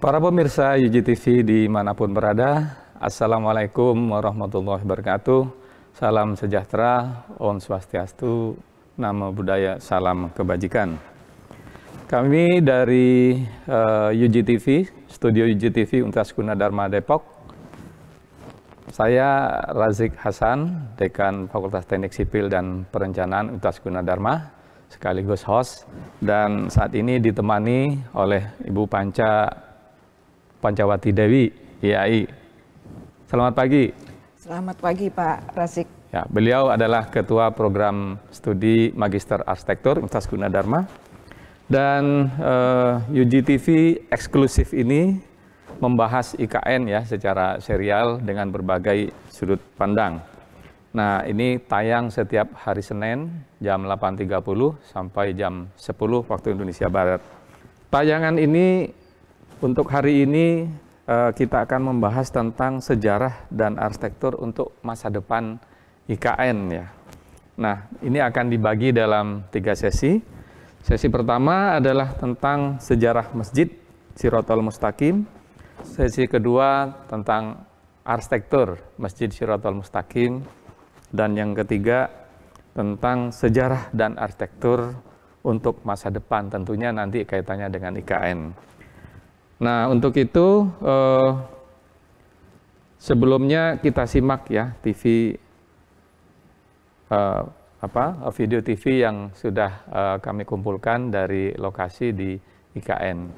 Para pemirsa UGTV dimanapun berada, Assalamualaikum warahmatullahi wabarakatuh. Salam sejahtera, Om Swastiastu, Namo Buddhaya, salam kebajikan. Kami dari UGTV, Studio UGTV Universitas Gunadarma Depok. Saya Razik Hasan, Dekan Fakultas Teknik Sipil dan Perencanaan Universitas Gunadarma, sekaligus host. Dan saat ini ditemani oleh Ibu Pancawati Dewi, IAI. Selamat pagi. Selamat pagi Pak Razik. Ya, beliau adalah Ketua Program Studi Magister Arsitektur Universitas Gunadarma. Dan UGTV eksklusif ini membahas IKN ya secara serial dengan berbagai sudut pandang. Nah, ini tayang setiap hari Senin jam 8.30 sampai jam 10 waktu Indonesia Barat. Tayangan ini untuk hari ini kita akan membahas tentang sejarah dan arsitektur untuk masa depan IKN ya. Nah, ini akan dibagi dalam 3 sesi. Sesi pertama adalah tentang sejarah Masjid Shirathul Mustaqim. Sesi kedua tentang arsitektur Masjid Shirathul Mustaqim. Dan yang ketiga tentang sejarah dan arsitektur untuk masa depan, tentunya nanti kaitannya dengan IKN. Nah, untuk itu sebelumnya kita simak ya video TV yang sudah kami kumpulkan dari lokasi di IKN.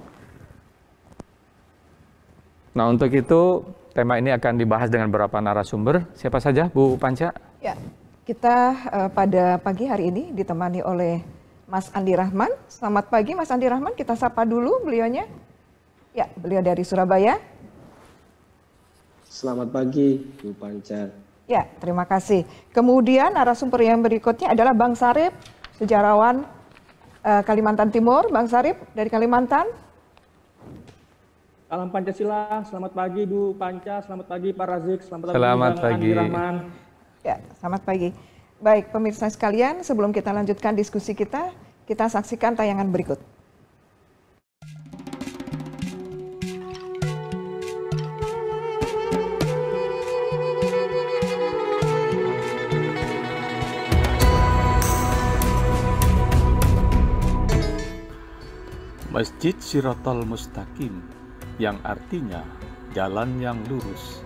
Nah, untuk itu tema ini akan dibahas dengan beberapa narasumber. Siapa saja, Bu Panca? Ya, kita pada pagi hari ini ditemani oleh Mas Andi Rahman. Selamat pagi Mas Andi Rahman, kita sapa dulu beliaunya. Ya, beliau dari Surabaya. Selamat pagi Bu Panca. Ya, terima kasih. Kemudian narasumber yang berikutnya adalah Bang Sarip, sejarawan Kalimantan Timur. Bang Sarip dari Kalimantan. Salam Pancasila, selamat pagi Bu Panca, selamat pagi Pak Razik, selamat pagi Bang Rahman. Ya, selamat pagi. Baik, pemirsa sekalian, sebelum kita lanjutkan diskusi kita saksikan tayangan berikut. Masjid Shirathul Mustaqim, yang artinya jalan yang lurus,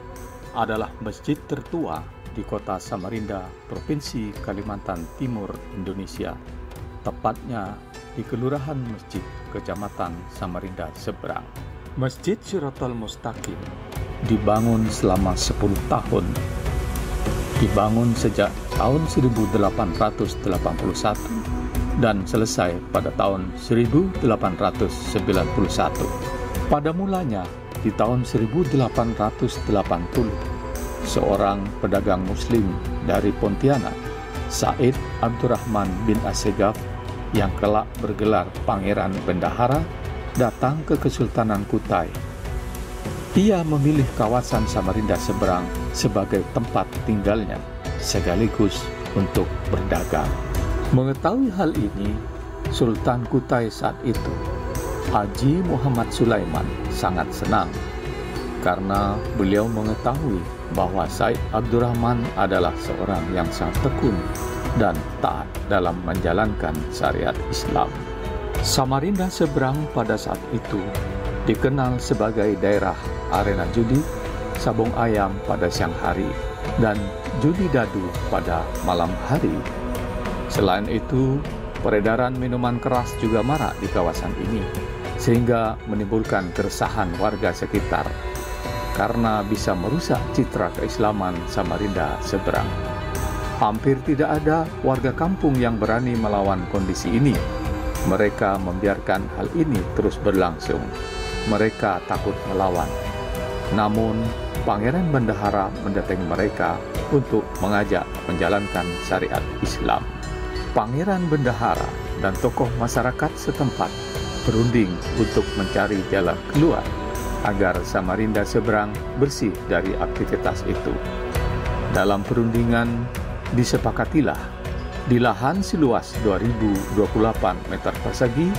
adalah masjid tertua di kota Samarinda, Provinsi Kalimantan Timur, Indonesia. Tepatnya di Kelurahan Masjid, Kecamatan Samarinda Seberang. Masjid Shirathul Mustaqim dibangun selama 10 tahun. Dibangun sejak tahun 1881. Dan selesai pada tahun 1891. Pada mulanya, di tahun 1880, seorang pedagang muslim dari Pontianak, Said Abdurrahman bin Assegaf, yang kelak bergelar Pangeran Bendahara, datang ke Kesultanan Kutai. Ia memilih kawasan Samarinda Seberang sebagai tempat tinggalnya, sekaligus untuk berdagang. Mengetahui hal ini, Sultan Kutai saat itu, Haji Muhammad Sulaiman, sangat senang karena beliau mengetahui bahwa Said Abdurrahman adalah seorang yang sangat tekun dan taat dalam menjalankan syariat Islam. Samarinda Seberang pada saat itu dikenal sebagai daerah arena judi, sabung ayam pada siang hari, dan judi dadu pada malam hari. Selain itu, peredaran minuman keras juga marak di kawasan ini, sehingga menimbulkan keresahan warga sekitar karena bisa merusak citra keislaman Samarinda Seberang. Hampir tidak ada warga kampung yang berani melawan kondisi ini. Mereka membiarkan hal ini terus berlangsung. Mereka takut melawan. Namun, Pangeran Bendahara mendatangi mereka untuk mengajak menjalankan syariat Islam. Pangeran Bendahara dan tokoh masyarakat setempat berunding untuk mencari jalan keluar agar Samarinda Seberang bersih dari aktivitas itu. Dalam perundingan disepakatilah di lahan seluas 2028 meter persegi,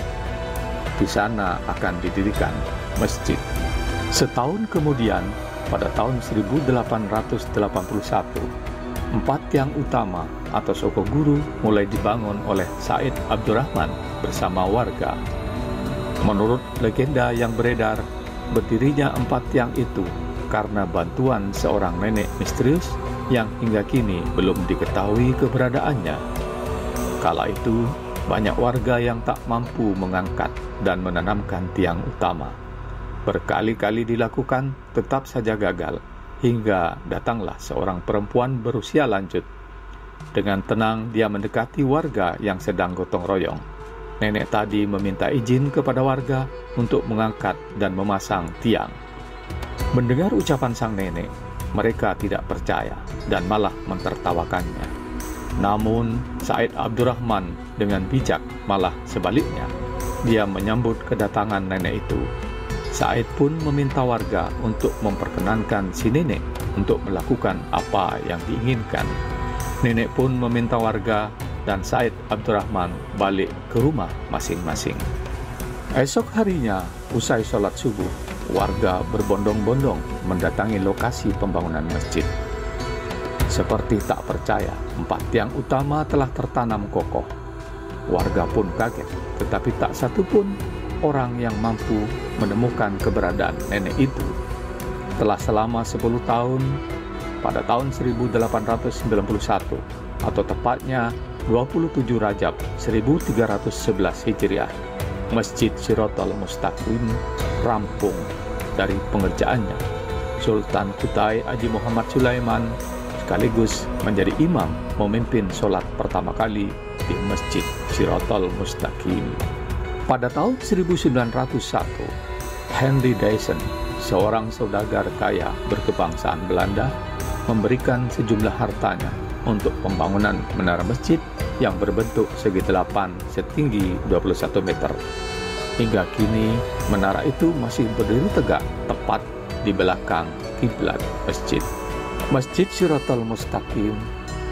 di sana akan didirikan masjid. Setahun kemudian, pada tahun 1881, 4 tiang utama atau Soko Guru mulai dibangun oleh Said Abdurrahman bersama warga. Menurut legenda yang beredar, berdirinya 4 tiang itu karena bantuan seorang nenek misterius yang hingga kini belum diketahui keberadaannya. Kala itu, banyak warga yang tak mampu mengangkat dan menanamkan tiang utama. Berkali-kali dilakukan, tetap saja gagal, hingga datanglah seorang perempuan berusia lanjut. Dengan tenang dia mendekati warga yang sedang gotong royong. Nenek tadi meminta izin kepada warga untuk mengangkat dan memasang tiang. Mendengar ucapan sang nenek, mereka tidak percaya dan malah mentertawakannya. Namun, Said Abdurrahman dengan bijak malah sebaliknya. Dia menyambut kedatangan nenek itu. Said pun meminta warga untuk memperkenankan si nenek untuk melakukan apa yang diinginkan. Nenek pun meminta warga dan Said Abdurrahman balik ke rumah masing-masing. Esok harinya, usai sholat subuh, warga berbondong-bondong mendatangi lokasi pembangunan masjid. Seperti tak percaya, 4 tiang utama telah tertanam kokoh. Warga pun kaget, tetapi tak satu pun orang yang mampu menemukan keberadaan nenek itu. Telah selama 10 tahun, pada tahun 1891, atau tepatnya 27 Rajab 1311 Hijriah, Masjid Shiratal Mustaqim rampung dari pengerjaannya. Sultan Kutai Haji Muhammad Sulaiman sekaligus menjadi imam memimpin sholat pertama kali di Masjid Shiratal Mustaqim. Pada tahun 1901, Henry Dyson, seorang saudagar kaya berkebangsaan Belanda, memberikan sejumlah hartanya untuk pembangunan menara masjid yang berbentuk segi 8 setinggi 21 meter. Hingga kini, menara itu masih berdiri tegak tepat di belakang kiblat masjid. Masjid Shiratal Mustaqim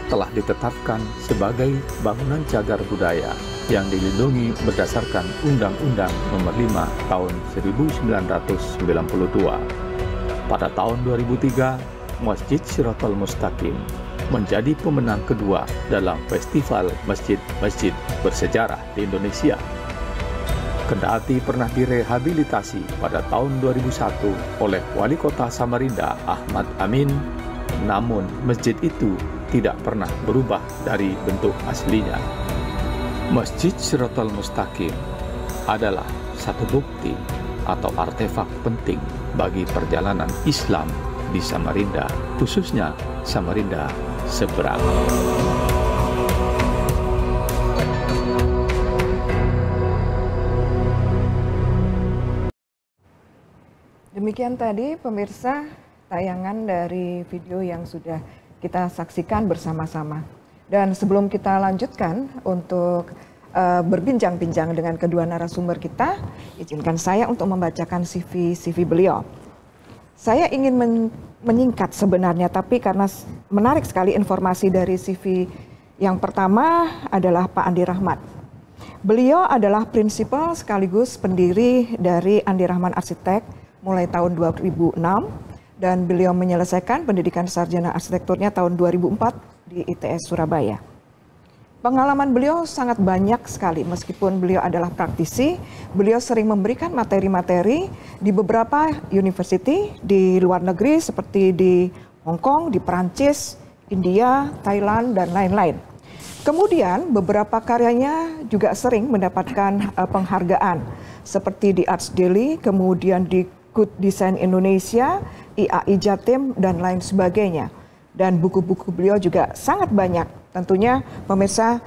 telah ditetapkan sebagai bangunan cagar budaya yang dilindungi berdasarkan Undang-Undang Nomor 5 Tahun 1992. Pada tahun 2003, Masjid Shiratal Mustaqim menjadi pemenang kedua dalam Festival Masjid-Masjid Bersejarah di Indonesia. Kendati pernah direhabilitasi pada tahun 2001 oleh Wali Kota Samarinda Ahmad Amin, namun masjid itu tidak pernah berubah dari bentuk aslinya. Masjid Shiratal Mustaqim adalah satu bukti atau artefak penting bagi perjalanan Islam di Samarinda, khususnya Samarinda seberang. Demikian tadi pemirsa tayangan dari video yang sudah kita saksikan bersama-sama. Dan sebelum kita lanjutkan untuk berbincang-bincang dengan kedua narasumber kita, izinkan saya untuk membacakan CV beliau. Saya ingin menyingkat sebenarnya, tapi karena menarik sekali informasi dari CV yang pertama adalah Pak Andi Rahmat. Beliau adalah prinsipal sekaligus pendiri dari Andi Rahman Arsitek mulai tahun 2006 dan beliau menyelesaikan pendidikan sarjana arsitekturnya tahun 2004 di ITS Surabaya. Pengalaman beliau sangat banyak sekali, meskipun beliau adalah praktisi, beliau sering memberikan materi-materi di beberapa university di luar negeri seperti di Hong Kong, di Perancis, India, Thailand, dan lain-lain. Kemudian beberapa karyanya juga sering mendapatkan penghargaan seperti di Arts Daily, kemudian di Good Design Indonesia, IAI Jatim, dan lain sebagainya. Dan buku-buku beliau juga sangat banyak. Tentunya pemirsa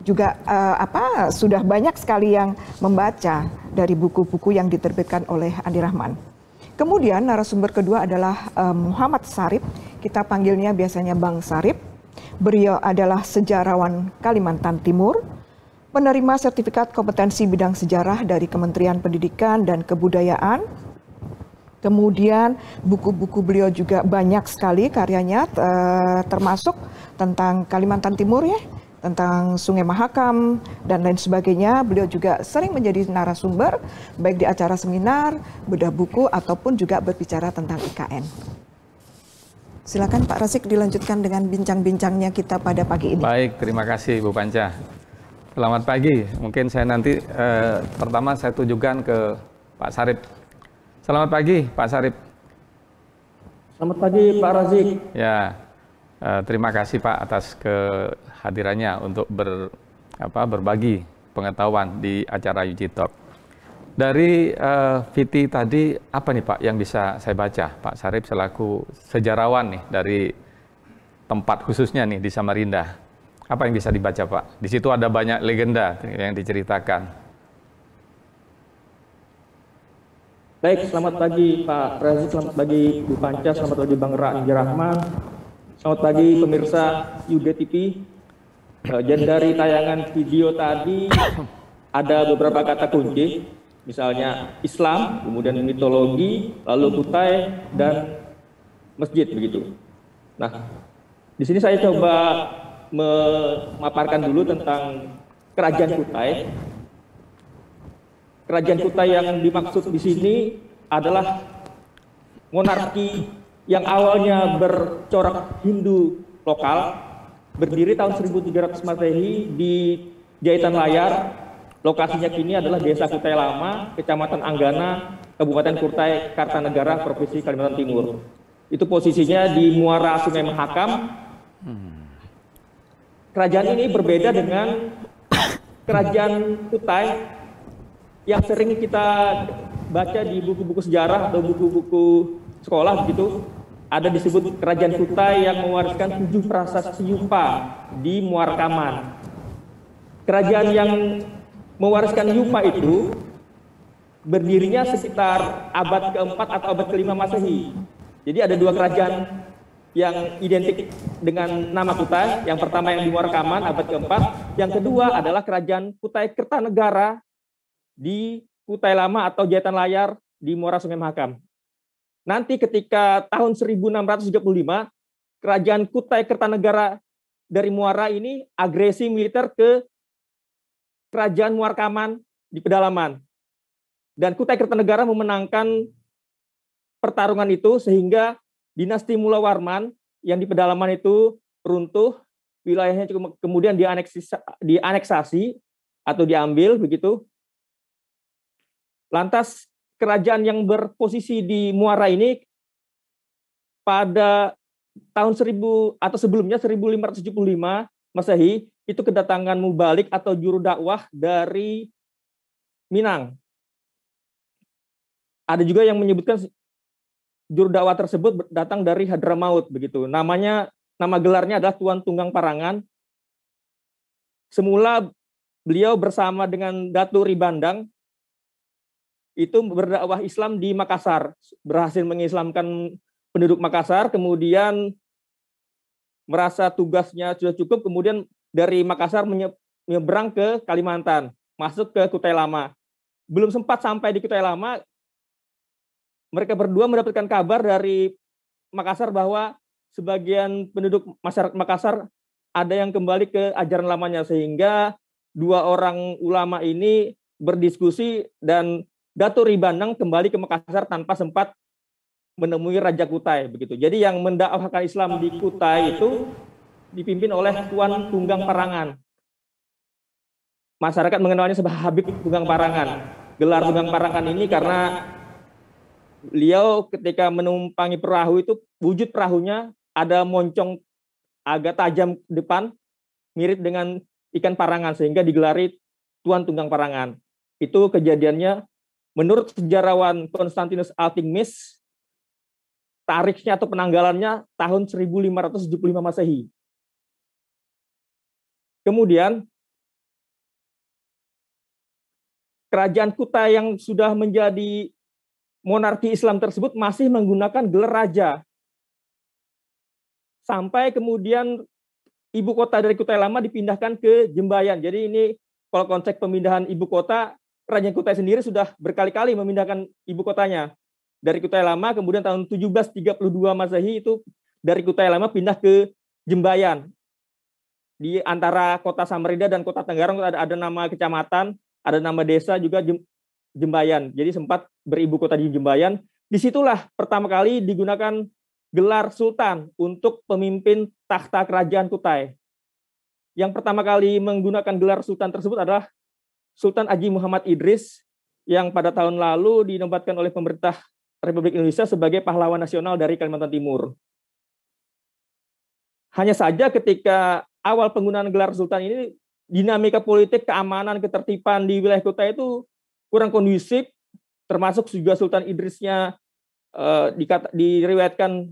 juga sudah banyak sekali yang membaca dari buku-buku yang diterbitkan oleh Andi Rahman. Kemudian narasumber kedua adalah Muhammad Sarip. Kita panggilnya biasanya Bang Sarip. Beliau adalah sejarawan Kalimantan Timur, penerima sertifikat kompetensi bidang sejarah dari Kementerian Pendidikan dan Kebudayaan. Kemudian buku-buku beliau juga banyak sekali karyanya, termasuk tentang Kalimantan Timur ya, tentang Sungai Mahakam dan lain sebagainya. Beliau juga sering menjadi narasumber baik di acara seminar, bedah buku ataupun juga berbicara tentang IKN. Silakan Pak Rasik dilanjutkan dengan bincang-bincangnya kita pada pagi ini. Baik, terima kasih Bu Panca. Selamat pagi. Mungkin saya nanti pertama saya tujukan ke Pak Sarip. Selamat pagi Pak Sarip. Selamat pagi Pak Razik. Ya, terima kasih Pak atas kehadirannya untuk berbagi pengetahuan di acara UG Talk. Dari VT tadi, apa nih Pak yang bisa saya baca? Pak Sarip selaku sejarawan nih dari tempat khususnya nih di Samarinda. Apa yang bisa dibaca Pak? Di situ ada banyak legenda yang diceritakan. Baik, selamat pagi Pak Razik, selamat pagi Bu Panca, selamat pagi Bang Rahman, selamat pagi pemirsa UGTV. Dan dari tayangan video tadi ada beberapa kata kunci, misalnya Islam, kemudian mitologi, lalu kutai dan masjid begitu. Nah, di sini saya coba memaparkan dulu tentang kerajaan Kutai. Kerajaan Kutai yang dimaksud di sini adalah monarki yang awalnya bercorak Hindu lokal, berdiri tahun 1300 Masehi di Jahitan Layar. Lokasinya kini adalah Desa Kutai Lama, Kecamatan Anggana, Kabupaten Kutai Kartanegara, Provinsi Kalimantan Timur. Itu posisinya di muara Sungai Mahakam. Kerajaan ini berbeda dengan kerajaan Kutai yang sering kita baca di buku-buku sejarah atau buku-buku sekolah begitu. Ada disebut kerajaan Kutai yang mewariskan 7 prasasti Yupa di Muarakaman. Kerajaan yang mewariskan Yupa itu berdirinya sekitar abad keempat atau abad kelima Masehi. Jadi ada 2 kerajaan yang identik dengan nama Kutai. Yang pertama yang di Muarakaman abad keempat, yang kedua adalah kerajaan Kutai Kertanegara di Kutai Lama atau Jahitan Layar di muara Sungai Mahakam. Nanti ketika tahun 1635, kerajaan Kutai Kertanegara dari muara ini agresi militer ke kerajaan Muarakaman di pedalaman. Dan Kutai Kertanegara memenangkan pertarungan itu sehingga dinasti Mula Warman yang di pedalaman itu runtuh, wilayahnya kemudian dianeksasi atau diambil begitu. Lantas kerajaan yang berposisi di muara ini pada tahun 1000 atau sebelumnya 1575 Masehi itu kedatangan mubalik atau juru dakwah dari Minang. Ada juga yang menyebutkan juru dakwah tersebut datang dari Hadramaut begitu. Nama gelarnya adalah Tuan Tunggang Parangan. Semula beliau bersama dengan Datu Ribandang itu berdakwah Islam di Makassar, berhasil mengislamkan penduduk Makassar, kemudian merasa tugasnya sudah cukup, kemudian dari Makassar menyeberang ke Kalimantan, masuk ke Kutai Lama. Belum sempat sampai di Kutai Lama, mereka berdua mendapatkan kabar dari Makassar bahwa sebagian penduduk masyarakat Makassar ada yang kembali ke ajaran lamanya, sehingga 2 orang ulama ini berdiskusi dan Datuk Ribandang kembali ke Makassar tanpa sempat menemui Raja Kutai begitu. Jadi yang mendakwahkan Islam di Kutai itu dipimpin oleh Tuan Tunggang Parangan. Masyarakat mengenalnya sebagai Habib Tunggang Parangan. Gelar Tunggang Parangan ini karena beliau ketika menumpangi perahu itu wujud perahunya ada moncong agak tajam depan mirip dengan ikan parangan sehingga digelari Tuan Tunggang Parangan. Itu kejadiannya menurut sejarawan Konstantinus Altingmis, tarikhnya atau penanggalannya tahun 1575 Masehi. Kemudian, kerajaan Kutai yang sudah menjadi monarki Islam tersebut masih menggunakan gelar raja. Sampai kemudian ibu kota dari Kutai Lama dipindahkan ke Jembayan. Jadi ini kalau konteks pemindahan ibu kota, Kerajaan Kutai sendiri sudah berkali-kali memindahkan ibu kotanya. Dari Kutai Lama, kemudian tahun 1732 Masehi itu dari Kutai Lama pindah ke Jembayan. di antara kota Samarinda dan kota Tenggarong ada nama kecamatan, ada nama desa juga Jembayan. Jadi sempat beribu kota di Jembayan. Disitulah pertama kali digunakan gelar sultan untuk pemimpin takhta kerajaan Kutai. Yang pertama kali menggunakan gelar sultan tersebut adalah Sultan Haji Muhammad Idris yang pada tahun lalu dinobatkan oleh pemerintah Republik Indonesia sebagai pahlawan nasional dari Kalimantan Timur. Hanya saja ketika awal penggunaan gelar sultan ini, dinamika politik, keamanan, ketertiban di wilayah Kutai itu kurang kondusif, termasuk juga Sultan Idrisnya diriwayatkan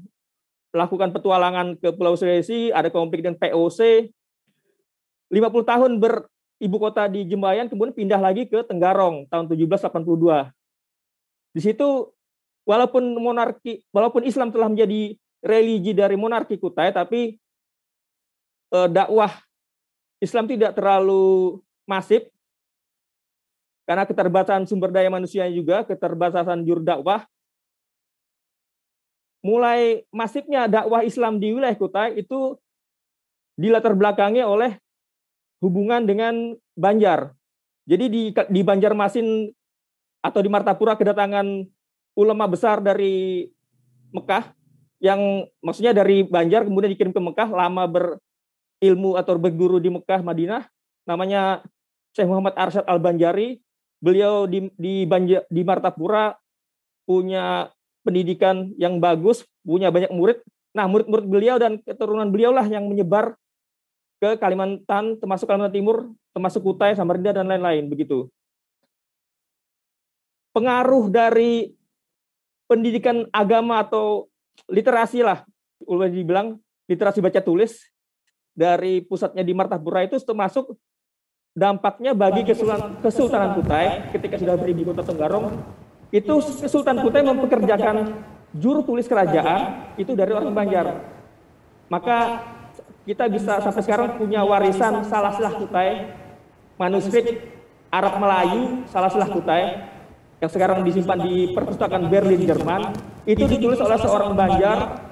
melakukan petualangan ke Pulau Sulawesi, ada konflik dengan POC. 50 tahun beribu kota di Jembayan, kemudian pindah lagi ke Tenggarong tahun 1782. Di situ walaupun Islam telah menjadi religi dari monarki Kutai, tapi dakwah Islam tidak terlalu masif karena keterbatasan sumber daya manusia juga, keterbatasan juru dakwah. Mulai masifnya dakwah Islam di wilayah Kutai itu dilatar belakangi oleh hubungan dengan Banjar. Jadi di Banjarmasin atau di Martapura kedatangan ulama besar dari Mekah, yang maksudnya dari Banjar kemudian dikirim ke Mekah, lama berilmu atau berguru di Mekah, Madinah, namanya Syekh Muhammad Arsyad Al-Banjari. Beliau di Martapura punya pendidikan yang bagus, punya banyak murid. Nah, murid-murid beliau dan keturunan beliau lah yang menyebar ke Kalimantan, termasuk Kalimantan Timur, termasuk Kutai, Samarinda, dan lain-lain, begitu. Pengaruh dari pendidikan agama atau literasi lah, boleh dibilang literasi baca tulis dari pusatnya di Martapura itu termasuk dampaknya bagi Kesultanan Kutai ketika sudah beribu kota Tenggarong, itu Kesultanan Kutai mempekerjakan juru tulis kerajaan itu dari orang Banjar. Maka kita bisa sampai sekarang punya warisan Salah-Selah Kutai, manuskrip Arab Melayu Salah-Selah Kutai yang sekarang disimpan di perpustakaan Berlin, Jerman. Itu ditulis oleh seorang Banjar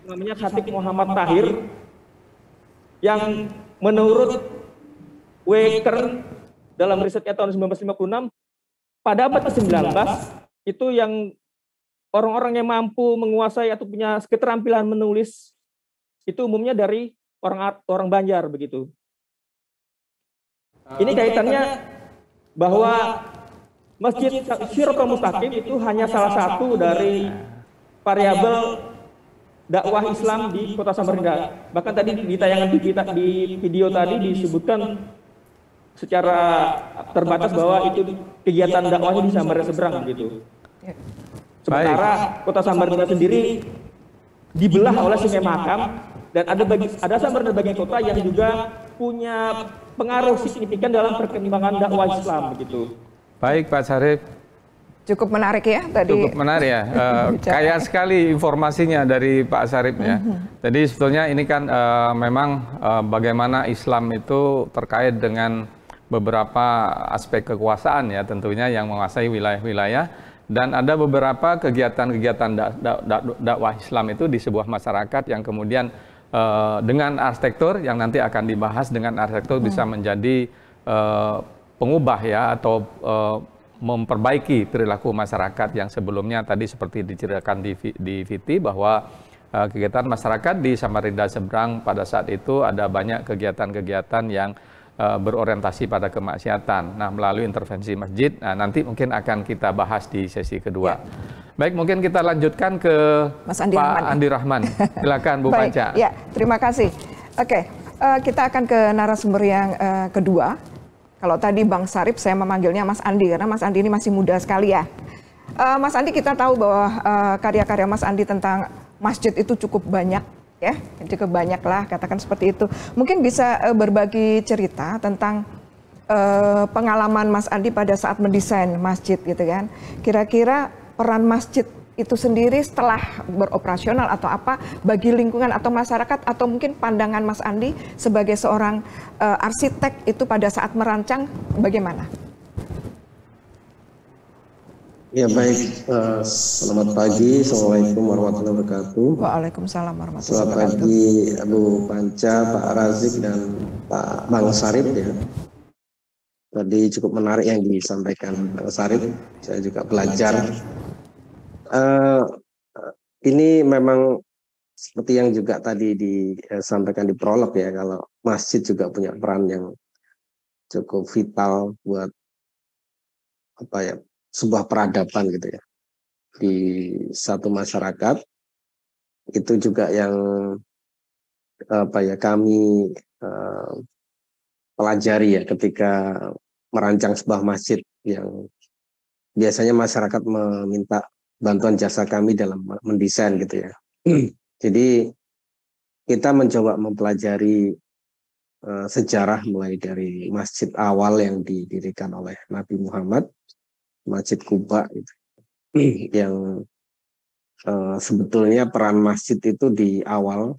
namanya Khatib Muhammad Tahir, yang menurut Weker dalam risetnya tahun 1956, pada abad ke-19 itu yang orang-orang yang mampu menguasai atau punya keterampilan menulis itu umumnya dari orang Banjar, begitu. Ini kaitannya bahwa Masjid Shirathul Mustaqim itu hanya salah satu dari variabel dakwah Islam di Kota Samarinda. Bahkan tadi di tayangan di video tadi disebutkan secara terbatas bahwa itu kegiatan dakwahnya di Samarinda seberang, gitu. Sementara Kota Samarinda sendiri dibelah oleh Sungai Mahakam, dan ada Samarinda bagian kota yang juga punya pengaruh signifikan dalam perkembangan dakwah Islam, begitu. Baik, Pak Syarif. Cukup menarik ya tadi. Cukup menarik ya. Kaya sekali informasinya dari Pak Syarif ya. Jadi sebetulnya ini kan memang bagaimana Islam itu terkait dengan beberapa aspek kekuasaan ya, tentunya yang menguasai wilayah-wilayah, dan ada beberapa kegiatan-kegiatan dakwah Islam itu di sebuah masyarakat yang kemudian dengan arsitektur yang nanti akan dibahas, dengan arsitektur bisa menjadi pengubah ya, atau memperbaiki perilaku masyarakat yang sebelumnya tadi seperti diceritakan di VT bahwa kegiatan masyarakat di Samarinda seberang pada saat itu ada banyak kegiatan-kegiatan yang berorientasi pada kemaksiatan. Nah, melalui intervensi masjid, nanti mungkin akan kita bahas di sesi kedua. Baik, mungkin kita lanjutkan ke Mas Andi Pak Rahman. Andi Rahman. Silakan Bu Baik, Panca. ya, terima kasih. Oke, kita akan ke narasumber yang kedua. Kalau tadi Bang Syarif, saya memanggilnya Mas Andi karena Mas Andi ini masih muda sekali ya. Mas Andi, kita tahu bahwa karya-karya Mas Andi tentang masjid itu cukup banyak ya, cukup banyak lah, katakan seperti itu. Mungkin bisa berbagi cerita tentang pengalaman Mas Andi pada saat mendesain masjid gitu kan. Kira-kira peran masjid itu sendiri setelah beroperasional atau apa bagi lingkungan atau masyarakat, atau mungkin pandangan Mas Andi sebagai seorang arsitek itu pada saat merancang bagaimana? Ya baik, selamat pagi, Assalamualaikum warahmatullahi wabarakatuh. Waalaikumsalam warahmatullahi Selamat wabarakatuh. pagi Abu Panca, Pak Razik dan Pak Bang Sarip ya. Tadi cukup menarik yang disampaikan Bang Sarip, saya juga belajar. Ini memang seperti yang juga tadi disampaikan di prolog ya, kalau masjid juga punya peran yang cukup vital buat apa ya, sebuah peradaban gitu ya di satu masyarakat. Itu juga yang apa ya, kami pelajari ya ketika merancang sebuah masjid, yang biasanya masyarakat meminta bantuan jasa kami dalam mendesain gitu ya. Jadi kita mencoba mempelajari sejarah mulai dari masjid awal yang didirikan oleh Nabi Muhammad, Masjid Kuba gitu. Yang sebetulnya peran masjid itu di awal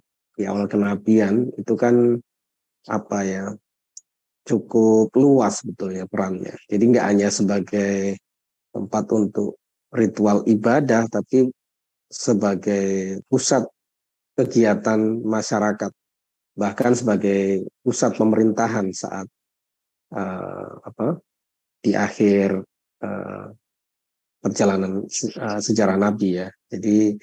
kenabian itu kan apa ya, cukup luas sebetulnya perannya. Jadi nggak hanya sebagai tempat untuk ritual ibadah, tapi sebagai pusat kegiatan masyarakat, bahkan sebagai pusat pemerintahan saat di akhir perjalanan sejarah Nabi ya. Jadi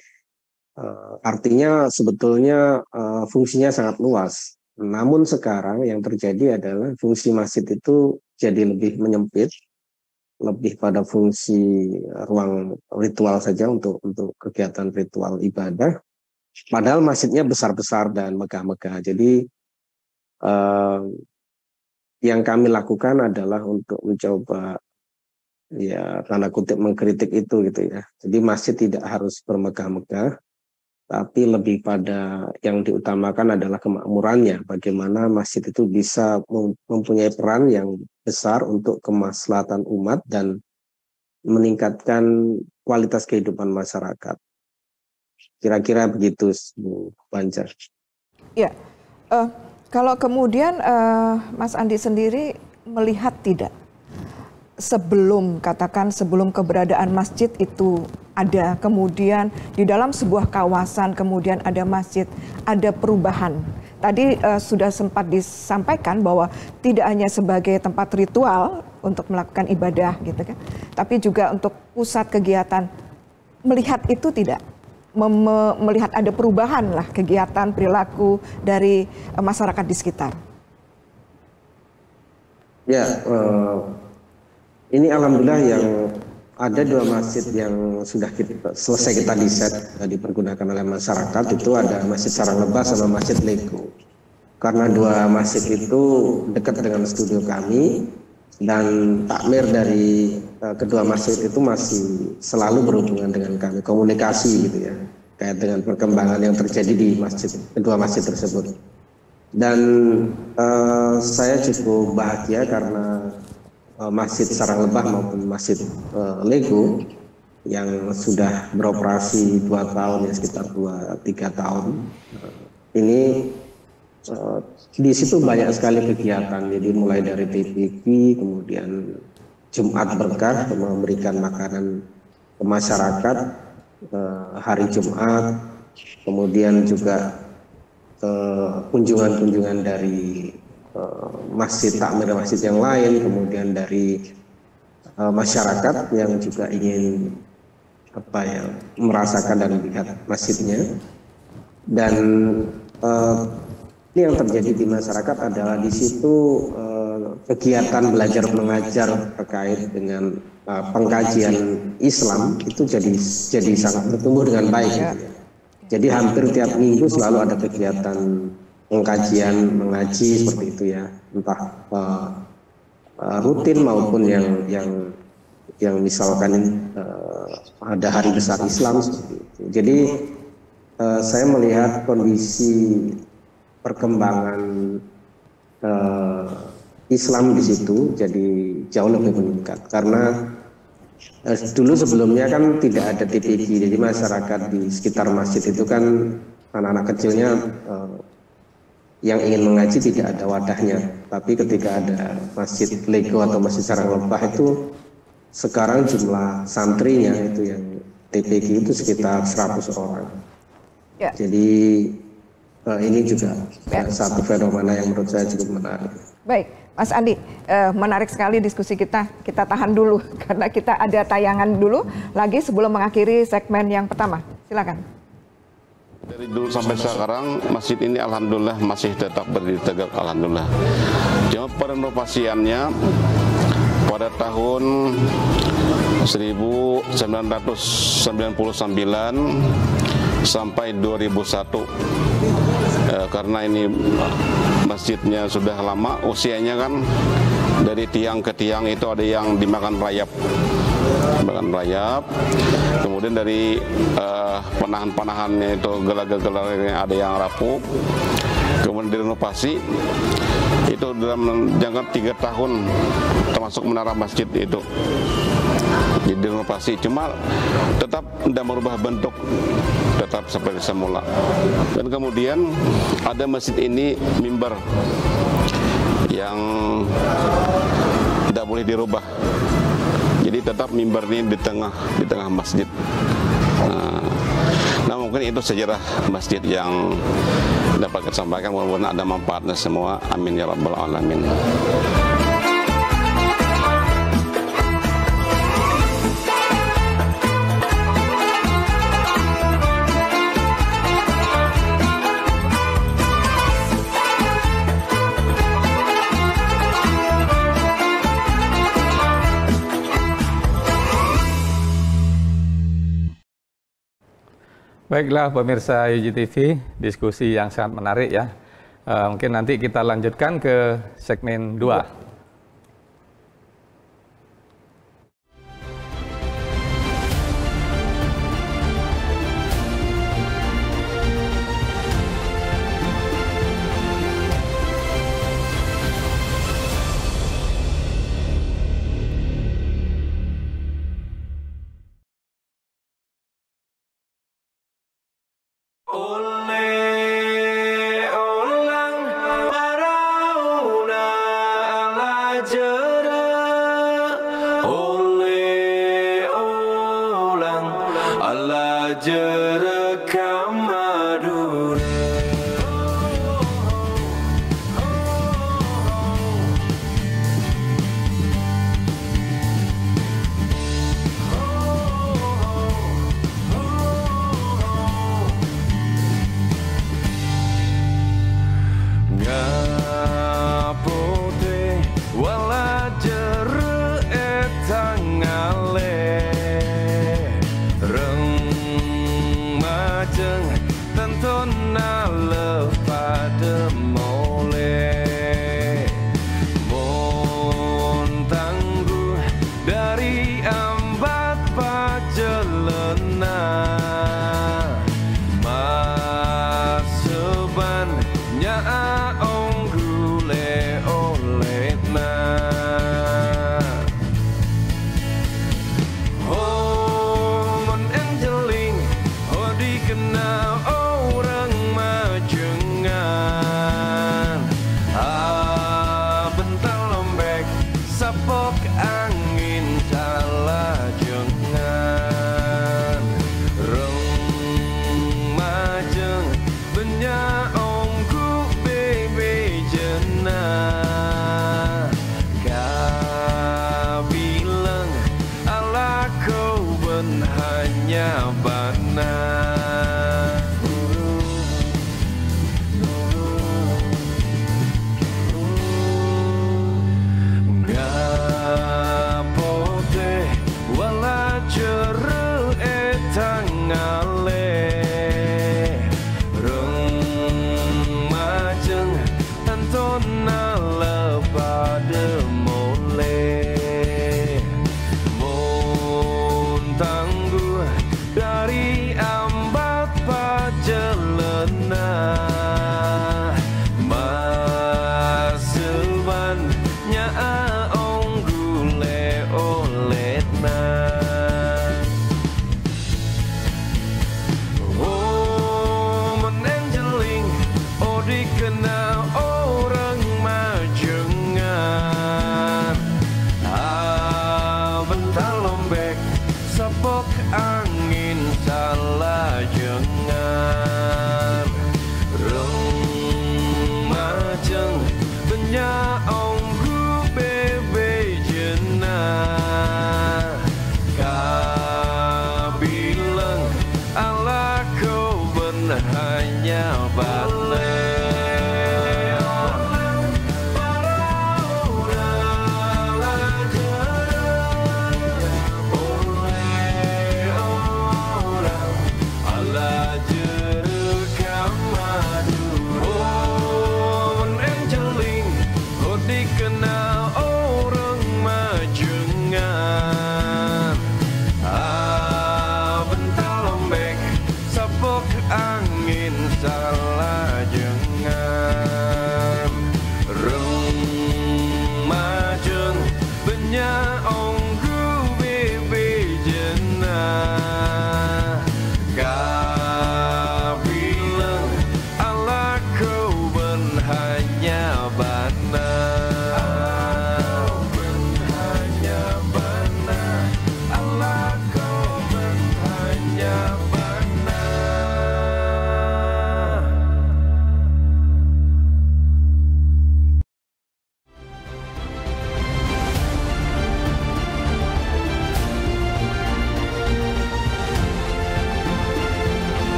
artinya sebetulnya fungsinya sangat luas. Namun sekarang yang terjadi adalah fungsi masjid itu jadi lebih menyempit, lebih pada fungsi ruang ritual saja untuk kegiatan ritual ibadah. Padahal masjidnya besar-besar dan megah-megah. Jadi yang kami lakukan adalah untuk mencoba ya tanda kutip mengkritik itu gitu ya. Jadi masjid tidak harus bermegah-megah, tapi lebih pada yang diutamakan adalah kemakmurannya. Bagaimana masjid itu bisa mempunyai peran yang besar untuk kemaslahatan umat dan meningkatkan kualitas kehidupan masyarakat. Kira-kira begitu, Bu Panca. Ya, kalau kemudian Mas Andi sendiri melihat tidak, sebelum keberadaan masjid itu ada, kemudian di dalam sebuah kawasan kemudian ada masjid, ada perubahan. Tadi sudah sempat disampaikan bahwa tidak hanya sebagai tempat ritual untuk melakukan ibadah gitu kan, tapi juga untuk pusat kegiatan. Melihat itu tidak? Melihat ada perubahan lah kegiatan perilaku dari masyarakat di sekitar. Ya, ini alhamdulillah yang ada 2 masjid yang sudah selesai kita desain dipergunakan oleh masyarakat. Itu ada Masjid Saranglebah sama Masjid Lego. Karena 2 masjid itu dekat dengan studio kami, dan takmir dari kedua masjid itu masih selalu berhubungan dengan kami, komunikasi gitu ya, kayak dengan perkembangan yang terjadi di kedua masjid tersebut. Dan saya cukup bahagia karena Masjid Saranglebah maupun Masjid Lego yang sudah beroperasi 2 tahun ya, sekitar 2-3 tahun ini di situ banyak sekali kegiatan. Jadi mulai dari PPP, kemudian Jumat Berkah, memberikan makanan ke masyarakat hari Jumat, kemudian juga kunjungan-kunjungan dari masjid, takmir masjid yang lain, kemudian dari masyarakat yang juga ingin merasakan dan melihat masjidnya. Dan ini yang terjadi di masyarakat adalah di situ kegiatan belajar mengajar terkait dengan pengkajian Islam itu jadi sangat bertumbuh dengan baik gitu ya. Jadi hampir tiap minggu selalu ada kegiatan pengkajian mengaji seperti itu ya, entah rutin maupun yang misalkan ada hari besar Islam seperti itu. Jadi saya melihat kondisi perkembangan Islam di situ jadi jauh lebih meningkat, karena dulu sebelumnya kan tidak ada TPQ, jadi masyarakat di sekitar masjid itu kan anak-anak kecilnya yang ingin mengaji tidak ada wadahnya. Tapi ketika ada Masjid Lego atau Masjid Saranglebah itu sekarang jumlah santrinya itu yang TPQ itu sekitar 100 orang. Ya. Jadi ini juga satu fenomena yang menurut saya cukup menarik. Baik, Mas Andi, menarik sekali diskusi kita. Kita tahan dulu karena kita ada tayangan dulu lagi sebelum mengakhiri segmen yang pertama. Silakan. Dari dulu sampai sekarang masjid ini alhamdulillah masih tetap berdiri tegak, alhamdulillah. Cuma perenovasiannya pada tahun 1999 sampai 2001 karena ini masjidnya sudah lama, usianya kan dari tiang ke tiang itu ada yang dimakan rayap, kemudian dari panahan-panahannya itu gelar-gelarnya ada yang rapuh, kemudian direnovasi itu dalam jangka 3 tahun termasuk menara masjid itu direnovasi, cuma tetap tidak merubah bentuk, tetap seperti semula. Dan kemudian ada masjid ini mimbar yang tidak boleh dirubah, jadi tetap mimbar ini di tengah masjid. Nah mungkin itu sejarah masjid yang dapat kita sampaikan, mudah-mudahan ada manfaatnya semua, amin ya rabbal alamin. Baiklah pemirsa UGTV, diskusi yang sangat menarik ya. Mungkin nanti kita lanjutkan ke segmen 2. Oleh olang para una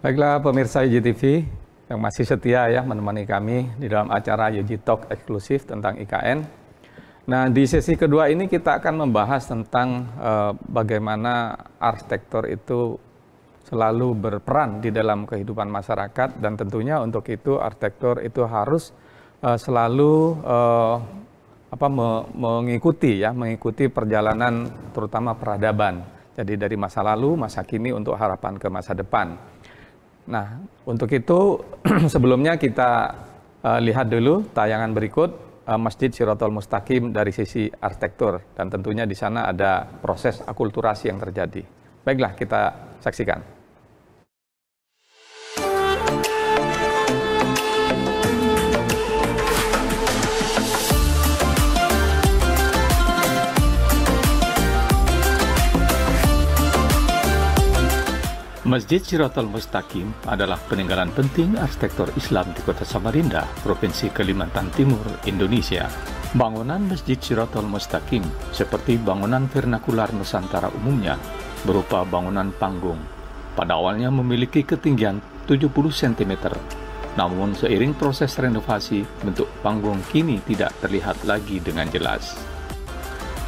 Baiklah pemirsa UJTV yang masih setia ya menemani kami di dalam acara UJ Talk eksklusif tentang IKN. Nah, di sesi kedua ini kita akan membahas tentang bagaimana arsitektur itu selalu berperan di dalam kehidupan masyarakat, dan tentunya untuk itu arsitektur itu harus selalu mengikuti perjalanan terutama peradaban. Jadi dari masa lalu, masa kini untuk harapan ke masa depan. Nah, untuk itu sebelumnya kita lihat dulu tayangan berikut Masjid Shirathul Mustaqim dari sisi arsitektur, dan tentunya di sana ada proses akulturasi yang terjadi. Baiklah, kita saksikan. Masjid Shirathul Mustaqim adalah peninggalan penting arsitektur Islam di Kota Samarinda, Provinsi Kalimantan Timur, Indonesia. Bangunan Masjid Shirathul Mustaqim seperti bangunan vernakular Nusantara umumnya berupa bangunan panggung. Pada awalnya memiliki ketinggian 70 cm. Namun seiring proses renovasi, bentuk panggung kini tidak terlihat lagi dengan jelas.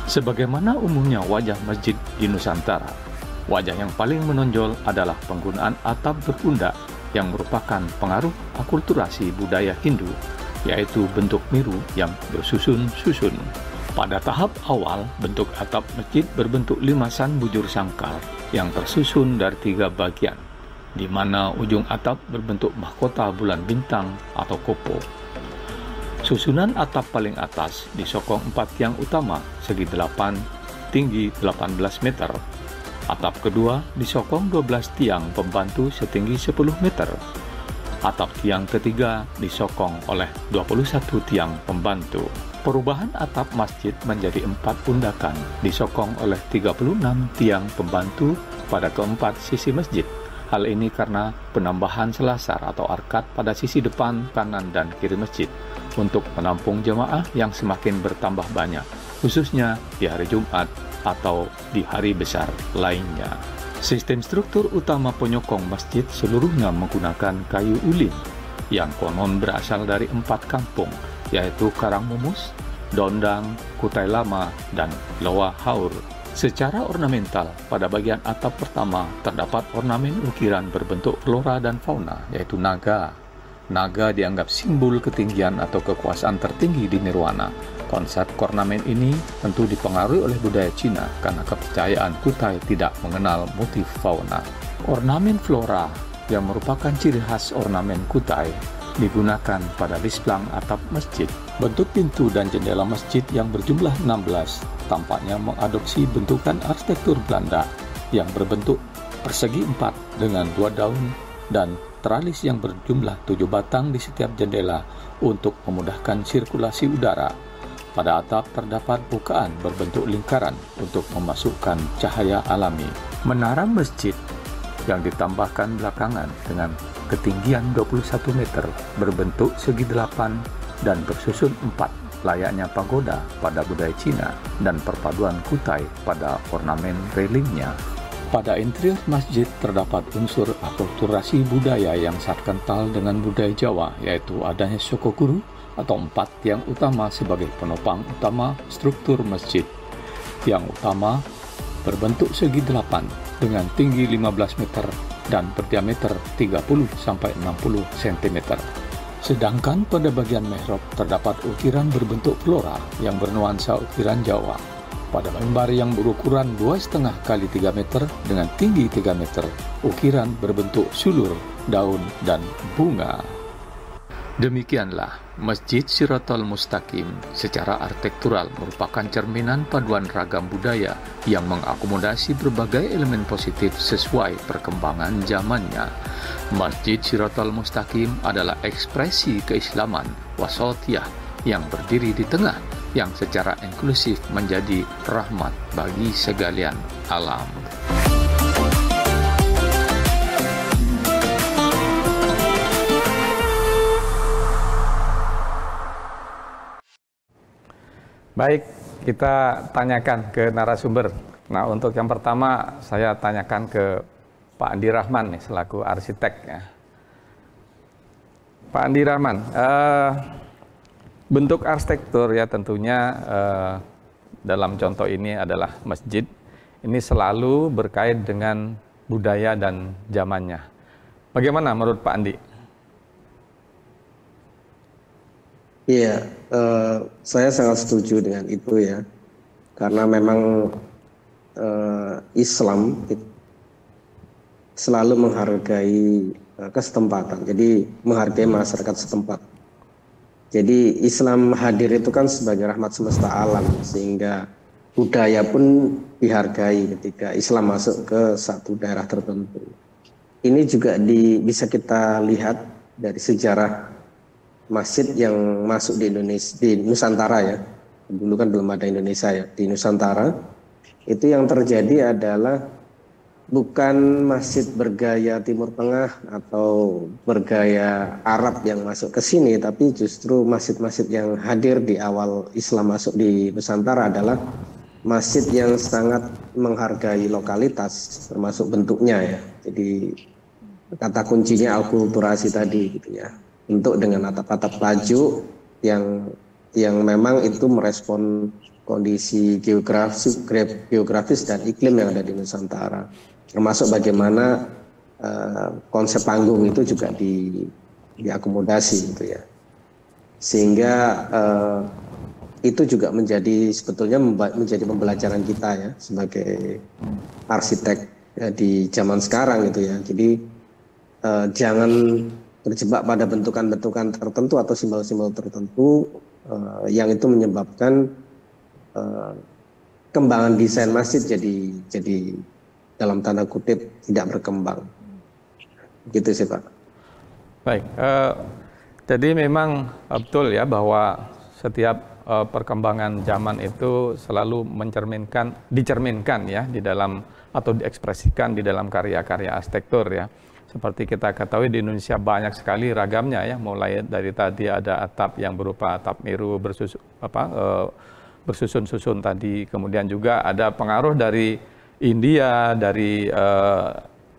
Sebagaimana umumnya wajah masjid di Nusantara, wajah yang paling menonjol adalah penggunaan atap berpundak yang merupakan pengaruh akulturasi budaya Hindu, yaitu bentuk miru yang bersusun-susun. Pada tahap awal, bentuk atap masjid berbentuk limasan bujur sangkar yang tersusun dari 3 bagian, di mana ujung atap berbentuk mahkota bulan bintang atau kopo. Susunan atap paling atas disokong 4 tiang utama segi 8, tinggi 18 meter. Atap kedua disokong 12 tiang pembantu setinggi 10 meter. Atap tiang ketiga disokong oleh 21 tiang pembantu. Perubahan atap masjid menjadi 4 pundakan, disokong oleh 36 tiang pembantu pada keempat sisi masjid. Hal ini karena penambahan selasar atau arkad pada sisi depan, kanan, dan kiri masjid untuk menampung jemaah yang semakin bertambah banyak, khususnya di hari Jumat atau di hari besar lainnya. Sistem struktur utama penyokong masjid seluruhnya menggunakan kayu ulin yang konon berasal dari 4 kampung, yaitu Karangmumus, Dondang, Kutai Lama, dan Loa Haur. Secara ornamental, pada bagian atap pertama terdapat ornamen ukiran berbentuk flora dan fauna, yaitu naga. Naga dianggap simbol ketinggian atau kekuasaan tertinggi di nirwana. Konsep ornamen ini tentu dipengaruhi oleh budaya Cina karena kepercayaan Kutai tidak mengenal motif fauna. Ornamen flora yang merupakan ciri khas ornamen Kutai digunakan pada lisplang atap masjid. Bentuk pintu dan jendela masjid yang berjumlah 16 tampaknya mengadopsi bentukan arsitektur Belanda yang berbentuk persegi 4 dengan 2 daun dan teralis yang berjumlah 7 batang di setiap jendela untuk memudahkan sirkulasi udara. Pada atap terdapat bukaan berbentuk lingkaran untuk memasukkan cahaya alami. Menara masjid yang ditambahkan belakangan dengan ketinggian 21 meter berbentuk segi 8 dan bersusun 4 layaknya pagoda pada budaya Cina dan perpaduan kutai pada ornamen railingnya. Pada interior masjid terdapat unsur akulturasi budaya yang sangat kental dengan budaya Jawa, yaitu adanya syokoguru atau 4 tiang utama sebagai penopang utama struktur masjid. Tiang utama berbentuk segi 8 dengan tinggi 15 meter dan berdiameter 30-60 cm. Sedangkan pada bagian mihrab terdapat ukiran berbentuk flora yang bernuansa ukiran Jawa. Pada mimbar yang berukuran 2,5 kali 3 meter dengan tinggi 3 meter, ukiran berbentuk sulur, daun, dan bunga. Demikianlah Masjid Shiratal Mustaqim secara arsitektural merupakan cerminan paduan ragam budaya yang mengakomodasi berbagai elemen positif sesuai perkembangan zamannya. Masjid Shiratal Mustaqim adalah ekspresi keislaman wasatiyah yang berdiri di tengah, yang secara inklusif menjadi rahmat bagi sekalian alam. Baik, kita tanyakan ke narasumber. Nah, untuk yang pertama saya tanyakan ke Pak Andi Rahman nih, selaku arsitek ya. Pak Andi Rahman, bentuk arsitektur ya tentunya dalam contoh ini adalah masjid. Ini selalu berkait dengan budaya dan zamannya. Bagaimana menurut Pak Andi? Iya, saya sangat setuju dengan itu ya, karena memang Islam selalu menghargai kesetempatan, jadi menghargai masyarakat setempat. Jadi Islam hadir itu kan sebagai rahmat semesta alam, sehingga budaya pun dihargai ketika Islam masuk ke satu daerah tertentu. Ini juga bisa kita lihat dari sejarah masjid yang masuk di Indonesia, di Nusantara ya. Dulu kan belum ada Indonesia ya, di Nusantara. Itu yang terjadi adalah bukan masjid bergaya Timur Tengah atau bergaya Arab yang masuk ke sini, tapi justru masjid-masjid yang hadir di awal Islam masuk di Nusantara adalah masjid yang sangat menghargai lokalitas, termasuk bentuknya ya. Jadi kata kuncinya akulturasi tadi gitu ya. Bentuk dengan atap-atap laju yang memang itu merespon kondisi geografis dan iklim yang ada di Nusantara. Termasuk bagaimana konsep panggung itu juga diakomodasi gitu ya, sehingga itu juga sebetulnya menjadi pembelajaran kita ya sebagai arsitek ya, di zaman sekarang gitu ya. Jadi jangan terjebak pada bentukan-bentukan tertentu atau simbol-simbol tertentu yang itu menyebabkan kembangan desain masjid jadi dalam tanda kutip tidak berkembang. Gitu sih Pak. Baik, jadi memang betul ya bahwa setiap perkembangan zaman itu selalu dicerminkan ya di dalam atau diekspresikan di dalam karya-karya arsitektur ya. Seperti kita ketahui di Indonesia banyak sekali ragamnya ya, mulai dari tadi ada atap yang berupa atap miru bersusun-susun tadi, kemudian juga ada pengaruh dari India, dari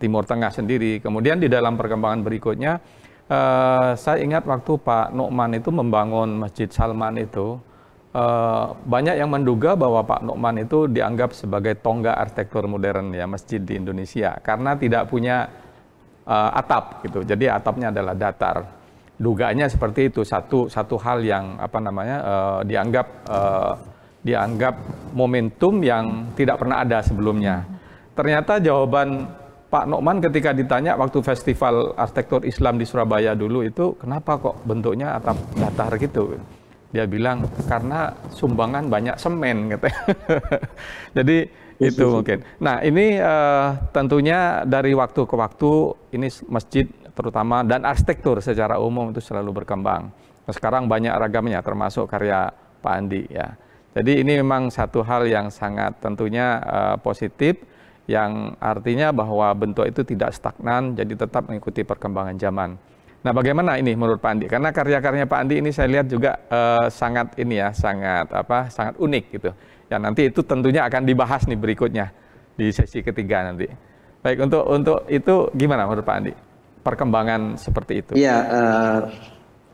Timur Tengah sendiri. Kemudian di dalam perkembangan berikutnya, saya ingat waktu Pak Nu'man itu membangun Masjid Salman itu, banyak yang menduga bahwa Pak Nu'man itu dianggap sebagai tonggak arsitektur modern ya masjid di Indonesia, karena tidak punya atap gitu. Jadi atapnya adalah datar. Dugaannya seperti itu, satu hal yang dianggap momentum yang tidak pernah ada sebelumnya. Ternyata jawaban Pak Nu'man ketika ditanya waktu festival arsitektur Islam di Surabaya dulu itu, kenapa kok bentuknya atap datar gitu? Dia bilang karena sumbangan banyak semen gitu. Jadi itu mungkin. Nah ini tentunya dari waktu ke waktu ini masjid terutama dan arsitektur secara umum itu selalu berkembang. Sekarang banyak ragamnya termasuk karya Pak Andi ya. Jadi ini memang satu hal yang sangat tentunya positif, yang artinya bahwa bentuk itu tidak stagnan, jadi tetap mengikuti perkembangan zaman. Nah, bagaimana ini menurut Pak Andi? Karena karya-karyanya Pak Andi ini saya lihat juga sangat sangat unik gitu. Ya nanti itu tentunya akan dibahas nih berikutnya di sesi ketiga nanti. Baik, untuk itu gimana menurut Pak Andi? Perkembangan seperti itu. Iya,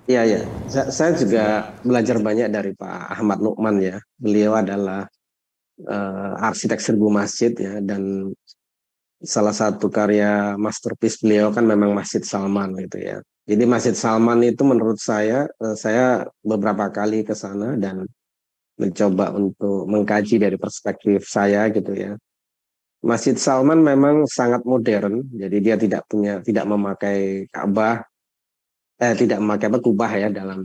iya. Saya juga belajar banyak dari Pak Ahmad Nukman ya. Beliau adalah arsitek serbu masjid ya, dan salah satu karya masterpiece beliau kan memang Masjid Salman gitu ya. Jadi Masjid Salman itu menurut saya beberapa kali ke sana dan mencoba untuk mengkaji dari perspektif saya gitu ya. Masjid Salman memang sangat modern, jadi dia tidak memakai Ka'bah, tidak memakai kubah ya dalam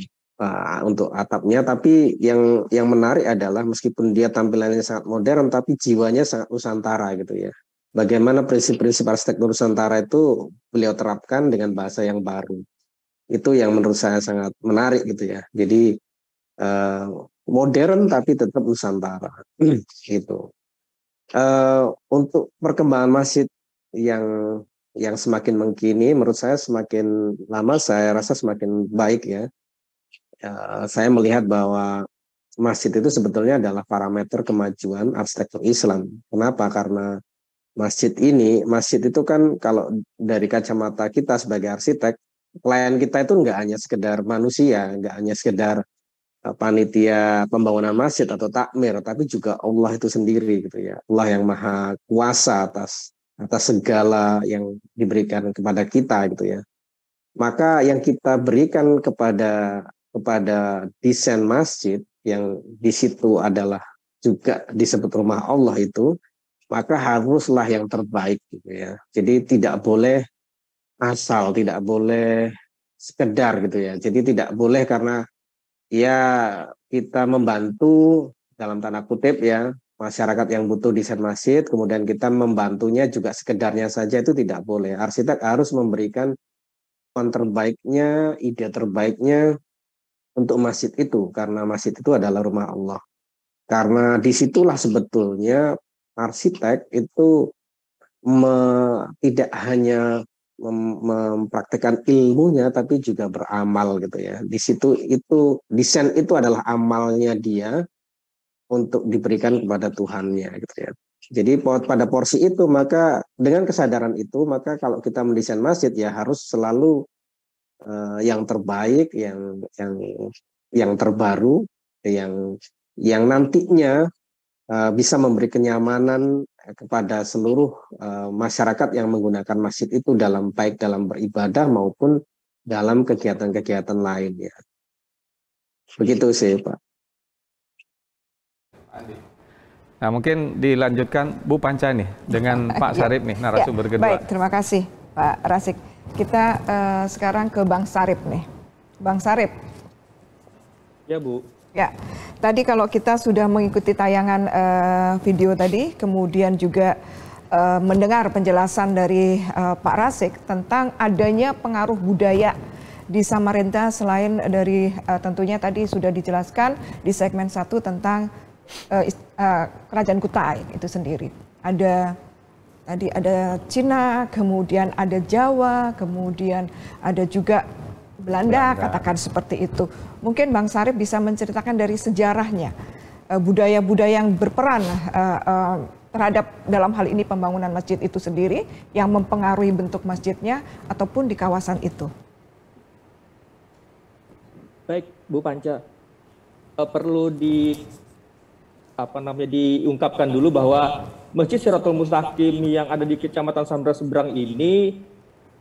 untuk atapnya. Tapi yang menarik adalah meskipun dia tampilannya sangat modern, tapi jiwanya sangat Nusantara gitu ya. Bagaimana prinsip-prinsip arsitektur Nusantara itu beliau terapkan dengan bahasa yang baru. Itu yang menurut saya sangat menarik gitu ya. Jadi modern tapi tetap Nusantara gitu. Untuk perkembangan masjid yang semakin mengkini, menurut saya semakin lama saya rasa semakin baik ya. Saya melihat bahwa masjid itu sebetulnya adalah parameter kemajuan arsitektur Islam. Kenapa? Karena masjid itu kan kalau dari kacamata kita sebagai arsitek, klien kita itu nggak hanya sekedar manusia, nggak hanya sekedar panitia pembangunan masjid atau takmir, tapi juga Allah itu sendiri gitu ya. Allah yang maha kuasa atas segala yang diberikan kepada kita gitu ya. Maka yang kita berikan kepada desain masjid yang di situ adalah juga disebut rumah Allah itu, maka haruslah yang terbaik gitu ya. Jadi tidak boleh asal, tidak boleh sekedar gitu ya. Jadi tidak boleh karena ya kita membantu dalam tanda kutip ya masyarakat yang butuh desain masjid, kemudian kita membantunya juga sekedarnya saja, itu tidak boleh. Arsitek harus memberikan yang terbaiknya, ide terbaiknya untuk masjid itu, karena masjid itu adalah rumah Allah. Karena disitulah sebetulnya arsitek itu tidak hanya mempraktikkan ilmunya tapi juga beramal gitu ya. Di situ itu desain itu adalah amalnya dia untuk diberikan kepada Tuhannya gitu ya. Jadi pada porsi itu, maka dengan kesadaran itu, maka kalau kita mendesain masjid ya harus selalu yang terbaik, yang terbaru, yang nantinya bisa memberi kenyamanan kepada seluruh masyarakat yang menggunakan masjid itu baik dalam beribadah maupun dalam kegiatan-kegiatan lainnya. Begitu sih, Pak. Nah, mungkin dilanjutkan Bu Panca nih dengan Pak Sarip nih, narasumber kedua. Baik, terima kasih Pak Rasik. Kita sekarang ke Bang Sarip nih. Bang Sarip. Ya, Bu. Ya, tadi kalau kita sudah mengikuti tayangan video tadi, kemudian juga mendengar penjelasan dari Pak Rasik tentang adanya pengaruh budaya di Samarinda selain dari tentunya tadi sudah dijelaskan di segmen 1 tentang Kerajaan Kutai itu sendiri. Ada Cina, kemudian ada Jawa, kemudian ada juga Belanda, katakan seperti itu. Mungkin Bang Sarip bisa menceritakan dari sejarahnya, budaya-budaya yang berperan terhadap dalam hal ini pembangunan masjid itu sendiri, yang mempengaruhi bentuk masjidnya ataupun di kawasan itu. Baik, Bu Panca, perlu diungkapkan dulu bahwa Masjid Siratul Mustaqim yang ada di Kecamatan Samudra Seberang ini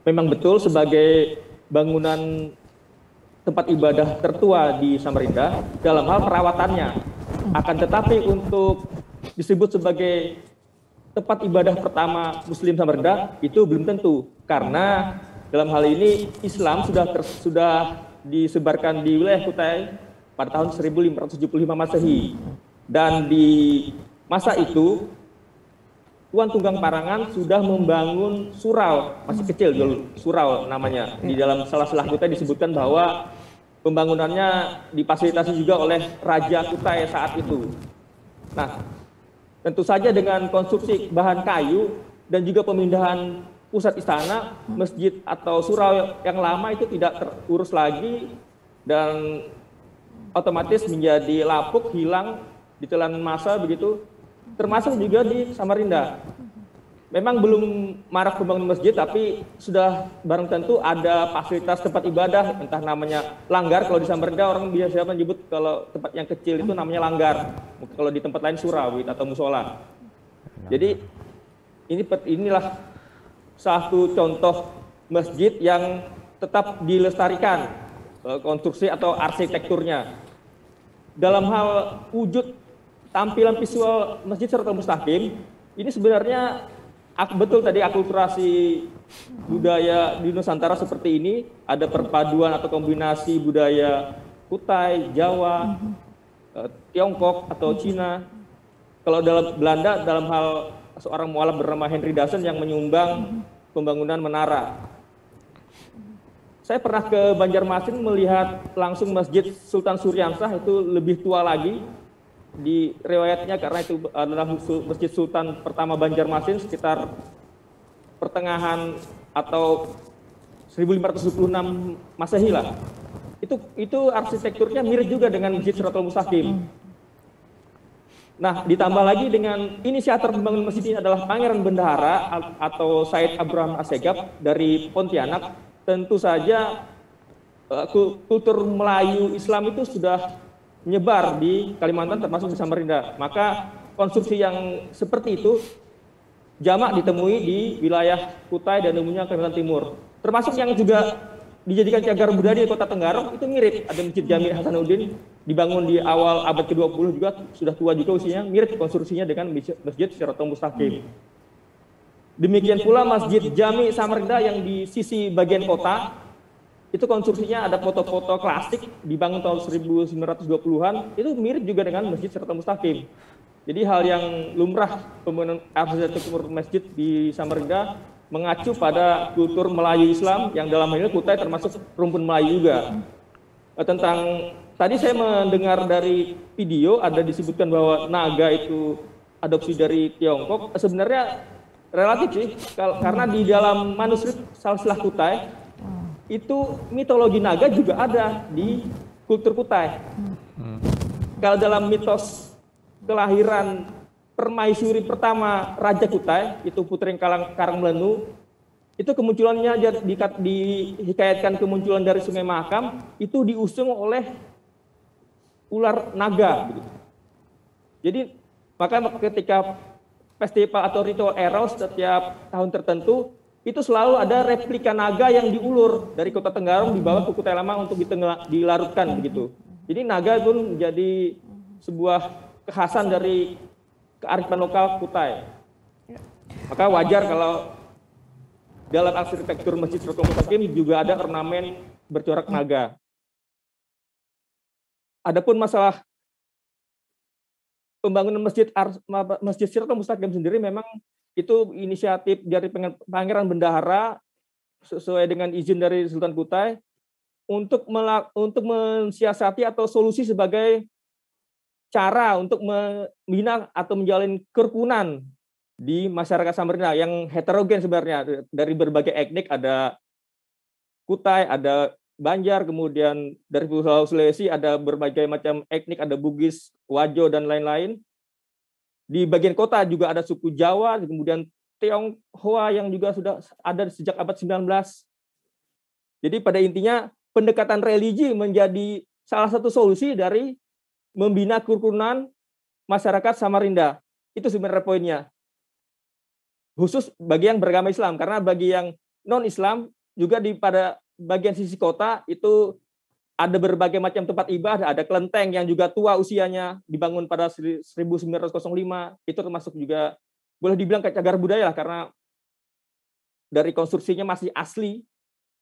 memang betul sebagai bangunan tempat ibadah tertua di Samarinda dalam hal perawatannya. Akan tetapi untuk disebut sebagai tempat ibadah pertama Muslim Samarinda itu belum tentu, karena dalam hal ini Islam sudah disebarkan di wilayah Kutai pada tahun 1575 Masehi, dan di masa itu Tuan Tunggang Parangan sudah membangun surau, masih kecil dulu, surau namanya. Di dalam salah Kutai disebutkan bahwa pembangunannya difasilitasi juga oleh Raja Kutai saat itu. Nah, tentu saja dengan konstruksi bahan kayu dan juga pemindahan pusat istana, masjid atau surau yang lama itu tidak terurus lagi dan otomatis menjadi lapuk, hilang, ditelan massa begitu, termasuk juga di Samarinda. Memang belum marak pembangunan masjid, tapi sudah barang tentu ada fasilitas tempat ibadah, entah namanya langgar. Kalau di Samarinda orang biasa menyebut kalau tempat yang kecil itu namanya langgar. Kalau di tempat lain surau atau musola. Jadi inilah satu contoh masjid yang tetap dilestarikan konstruksi atau arsitekturnya. Dalam hal wujud tampilan visual Masjid Siratal Mustaqim, ini sebenarnya betul tadi akulturasi budaya di Nusantara seperti ini, ada perpaduan atau kombinasi budaya Kutai, Jawa, Tiongkok atau Cina. Kalau dalam Belanda dalam hal seorang mualaf bernama Henry Dassen yang menyumbang pembangunan menara. Saya pernah ke Banjarmasin melihat langsung Masjid Sultan Suryansah, itu lebih tua lagi di riwayatnya karena itu adalah Masjid Sultan pertama Banjarmasin sekitar pertengahan atau 1526 Masehi lah. Itu arsitekturnya mirip juga dengan Masjid Siratal Mustaqim. Nah, ditambah lagi dengan inisiator pembangunan masjid ini adalah Pangeran Bendahara atau Said Abdurrahman Assegaf dari Pontianak. Tentu saja kultur Melayu Islam itu sudah menyebar di Kalimantan termasuk di Samarinda. Maka konstruksi yang seperti itu jamak ditemui di wilayah Kutai dan umumnya Kalimantan Timur. Termasuk yang juga dijadikan cagar budaya di Kota Tenggarong itu mirip. Ada Masjid Jami Hasanuddin dibangun di awal abad ke-20 juga, sudah tua juga usianya, mirip konstruksinya dengan Masjid Siratal Mustaqim. Demikian pula Masjid Jami Samarinda yang di sisi bagian kota, itu konstruksinya ada foto-foto klasik dibangun tahun 1920-an, itu mirip juga dengan Masjid Siratal Mustaqim. Jadi hal yang lumrah pembangunan arsitektur masjid di Samarinda mengacu pada kultur Melayu Islam yang dalam hal ini Kutai termasuk rumpun Melayu juga. Tentang tadi saya mendengar dari video ada disebutkan bahwa naga itu adopsi dari Tiongkok. Sebenarnya relatif sih, karena di dalam manuskrip Silsilah Kutai itu mitologi naga juga ada di kultur Kutai. Kalau dalam mitos kelahiran permaisuri pertama Raja Kutai, itu Putri Karangmelenu, itu kemunculannya dihikayatkan kemunculan dari Sungai Mahakam, itu diusung oleh ular naga. Jadi maka ketika festival atau ritual Eros setiap tahun tertentu, itu selalu ada replika naga yang diulur dari Kota Tenggarong dibawa ke Kutai Lama untuk dilarutkan begitu. Jadi naga pun menjadi sebuah kekhasan dari kearifan lokal Kutai. Maka wajar kalau dalam arsitektur Masjid Siratal Mustaqim juga ada ornamen bercorak naga. Adapun masalah pembangunan Masjid Siratal Mustaqim sendiri memang itu inisiatif dari Pangeran Bendahara sesuai dengan izin dari Sultan Kutai untuk mensiasati atau solusi sebagai cara untuk membina atau menjalin kerukunan di masyarakat Samarinda yang heterogen sebenarnya dari berbagai etnik, ada Kutai, ada Banjar, kemudian dari Pulau Sulawesi ada berbagai macam etnik, ada Bugis, Wajo dan lain-lain. Di bagian kota juga ada suku Jawa, kemudian Tionghoa yang juga sudah ada sejak abad 19. Jadi pada intinya pendekatan religi menjadi salah satu solusi dari membina kerukunan masyarakat Samarinda. Itu sebenarnya poinnya. Khusus bagi yang beragama Islam, karena bagi yang non-Islam juga pada bagian sisi kota itu ada berbagai macam tempat ibadah, ada kelenteng yang juga tua usianya, dibangun pada 1905, itu termasuk juga boleh dibilang kayak cagar budaya lah, karena dari konstruksinya masih asli.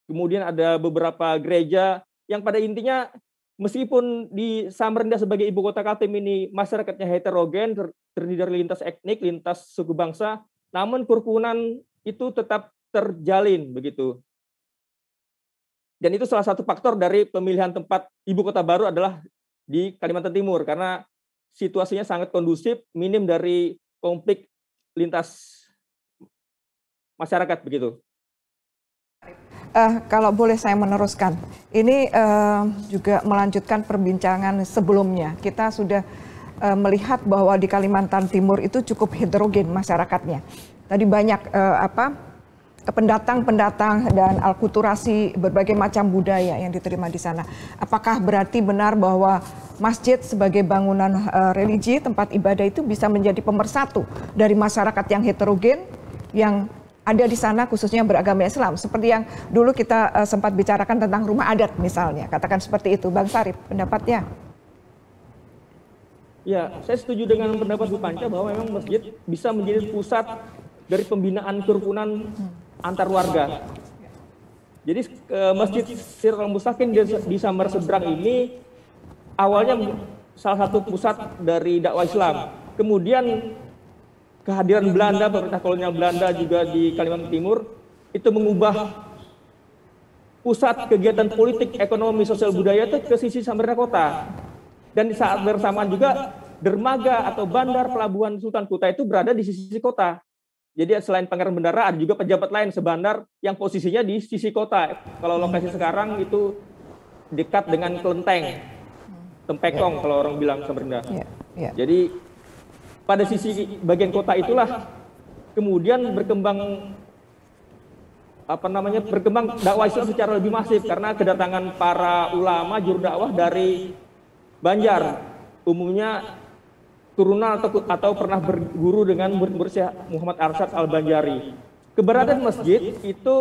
Kemudian ada beberapa gereja yang pada intinya meskipun di Samarinda sebagai ibu kota Kaltim ini masyarakatnya heterogen, terdiri dari lintas etnik, lintas suku bangsa, namun kerukunan itu tetap terjalin begitu. Dan itu salah satu faktor dari pemilihan tempat ibu kota baru adalah di Kalimantan Timur, karena situasinya sangat kondusif, minim dari konflik lintas masyarakat begitu. Kalau boleh saya meneruskan, ini juga melanjutkan perbincangan sebelumnya. Kita sudah melihat bahwa di Kalimantan Timur itu cukup heterogen masyarakatnya. Tadi banyak pendatang-pendatang dan alkulturasi berbagai macam budaya yang diterima di sana. Apakah berarti benar bahwa masjid sebagai bangunan religi, tempat ibadah itu bisa menjadi pemersatu dari masyarakat yang heterogen yang ada di sana khususnya beragama Islam, seperti yang dulu kita sempat bicarakan tentang rumah adat misalnya, katakan seperti itu. Bang Sarip, pendapatnya? Ya, saya setuju dengan pendapat Bu Panca bahwa memang masjid bisa menjadi pusat dari pembinaan kerukunan antar warga. Jadi Masjid Siratul Mustaqim di Samar Seberang ini awalnya salah satu pusat dari dakwah Islam. Kemudian kehadiran Belanda, pemerintah kolonial Belanda juga di Kalimantan Timur, itu mengubah pusat kegiatan politik, ekonomi, sosial budaya itu ke sisi Samarinda Kota. Dan di saat bersamaan juga dermaga atau bandar pelabuhan Sultan Kuta itu berada di sisi kota. Jadi selain Pangeran Bendara ada juga pejabat lain sebandar yang posisinya di sisi kota. Kalau lokasi sekarang itu dekat dengan Kelenteng, Tempekong kalau orang bilang Samarinda. Jadi pada sisi bagian kota itulah kemudian berkembang dakwah Islam secara lebih masif karena kedatangan para ulama juru dakwah dari Banjar, umumnya turunan atau pernah berguru dengan murid Syekh Muhammad Arsyad Al-Banjari. Keberadaan masjid itu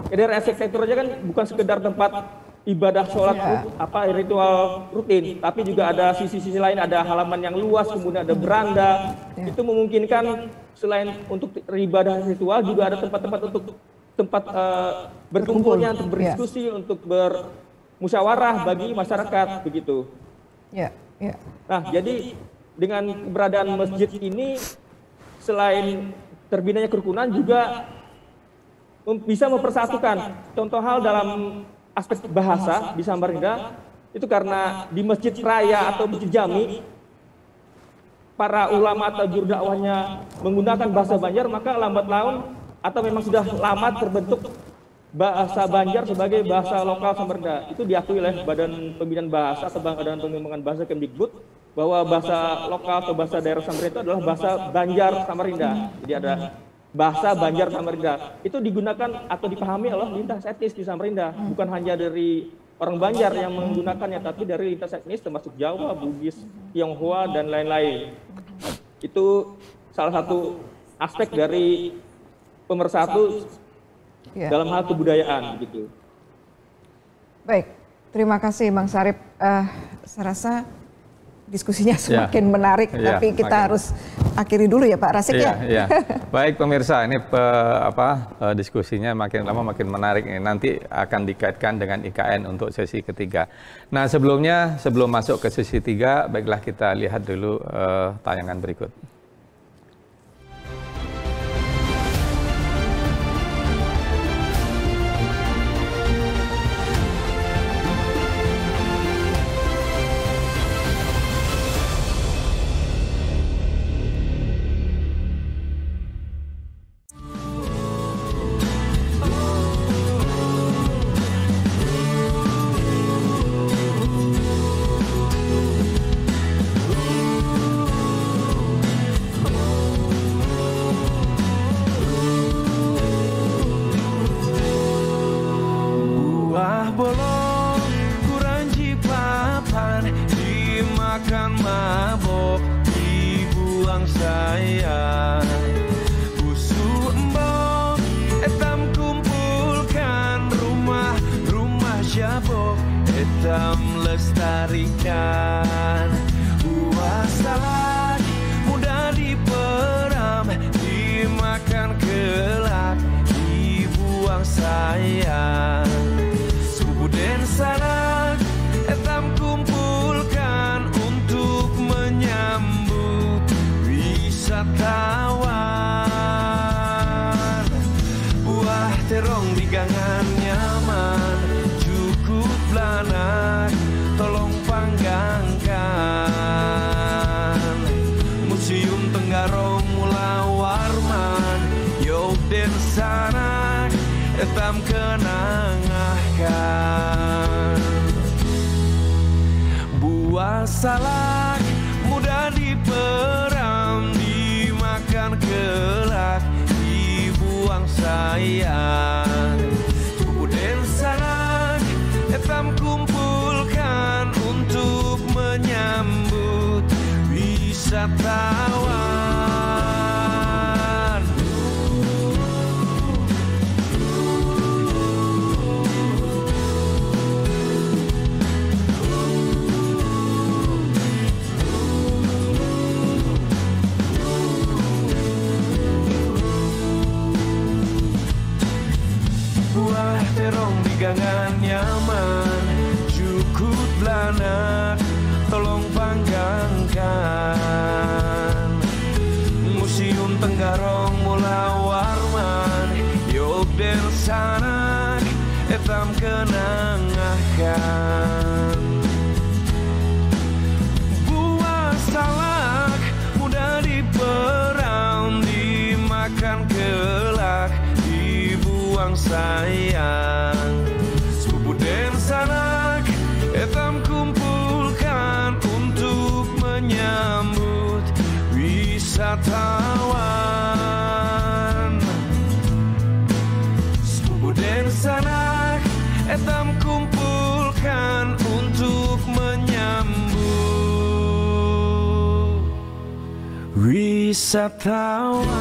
dari arsitektur aja kan bukan sekedar tempat ibadah sholat ritual rutin, tapi juga ada sisi-sisi lain, ada halaman yang luas, kemudian ada beranda. Itu memungkinkan selain untuk ibadah ritual juga ada tempat-tempat untuk berkumpulnya, untuk berdiskusi, untuk bermusyawarah bagi masyarakat begitu. Nah, jadi dengan keberadaan masjid ini selain terbinanya kerukunan juga bisa mempersatukan. Contoh hal dalam aspek bahasa di Samarinda itu karena di masjid raya atau masjid jami para ulama atau juru dakwahnya menggunakan bahasa Banjar, maka lambat laun atau memang sudah lama terbentuk bahasa Banjar sebagai bahasa lokal Samarinda. Itu diakui oleh Badan Pembinaan Bahasa atau Badan Pengembangan Bahasa Kemdikbud bahwa bahasa lokal atau bahasa daerah Samarinda itu adalah bahasa Banjar Samarinda. Jadi ada bahasa Banjar Samarinda. Itu digunakan atau dipahami oleh lintas etnis di Samarinda, bukan hanya dari orang Banjar yang menggunakannya, tapi dari lintas etnis termasuk Jawa, Bugis, Tionghoa dan lain-lain. Itu salah satu aspek dari pemersatu dalam hal kebudayaan gitu. Baik, terima kasih Bang Sarip. Saya rasa diskusinya semakin menarik, tapi kita harus akhiri dulu ya Pak Rasik ya. Baik pemirsa, ini diskusinya makin lama makin menarik. Nanti akan dikaitkan dengan IKN untuk sesi ketiga. Nah sebelum masuk ke sesi 3, baiklah kita lihat dulu tayangan berikut. Melestarikan buah salak mudah diperam, dimakan kelak, dibuang sayang. Subuh dan sanak etam kumpulkan untuk menyambut wisatawan. Buah terong di gangan nyaman, cukup lanak, tolong panggangkan. Museum Tenggaro Mula Warman, Yogyakarta hitam kenangahkan. Buah salak mudah diperam, dimakan kelak, dibuang sayang. Kemudian salak hitam kumpulkan untuk menyambut wisatawan. Buah terong di gangan nyaman, cukup belanak, tolong panggangkan. Museum Tenggarong Mula Warman, Yop dan Sanak, etam kenangahkan. Buah salak mudah diperam, dimakan kelak, dibuang sayang. Sepupu dan sanak etam kumpulkan untuk menyambut wisatawan. Sepupu dan sanak etam kumpulkan untuk menyambut wisatawan.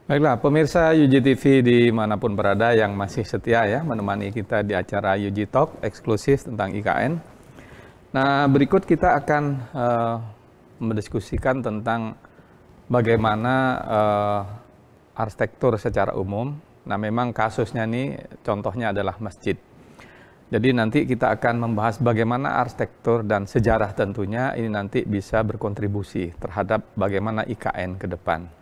Baiklah, pemirsa UJ-TV dimanapun berada yang masih setia ya menemani kita di acara UJ Talk eksklusif tentang IKN. Nah, berikut kita akan mendiskusikan tentang bagaimana arsitektur secara umum. Nah, memang kasusnya ini contohnya adalah masjid. Jadi nanti kita akan membahas bagaimana arsitektur dan sejarah tentunya ini nanti bisa berkontribusi terhadap bagaimana IKN ke depan.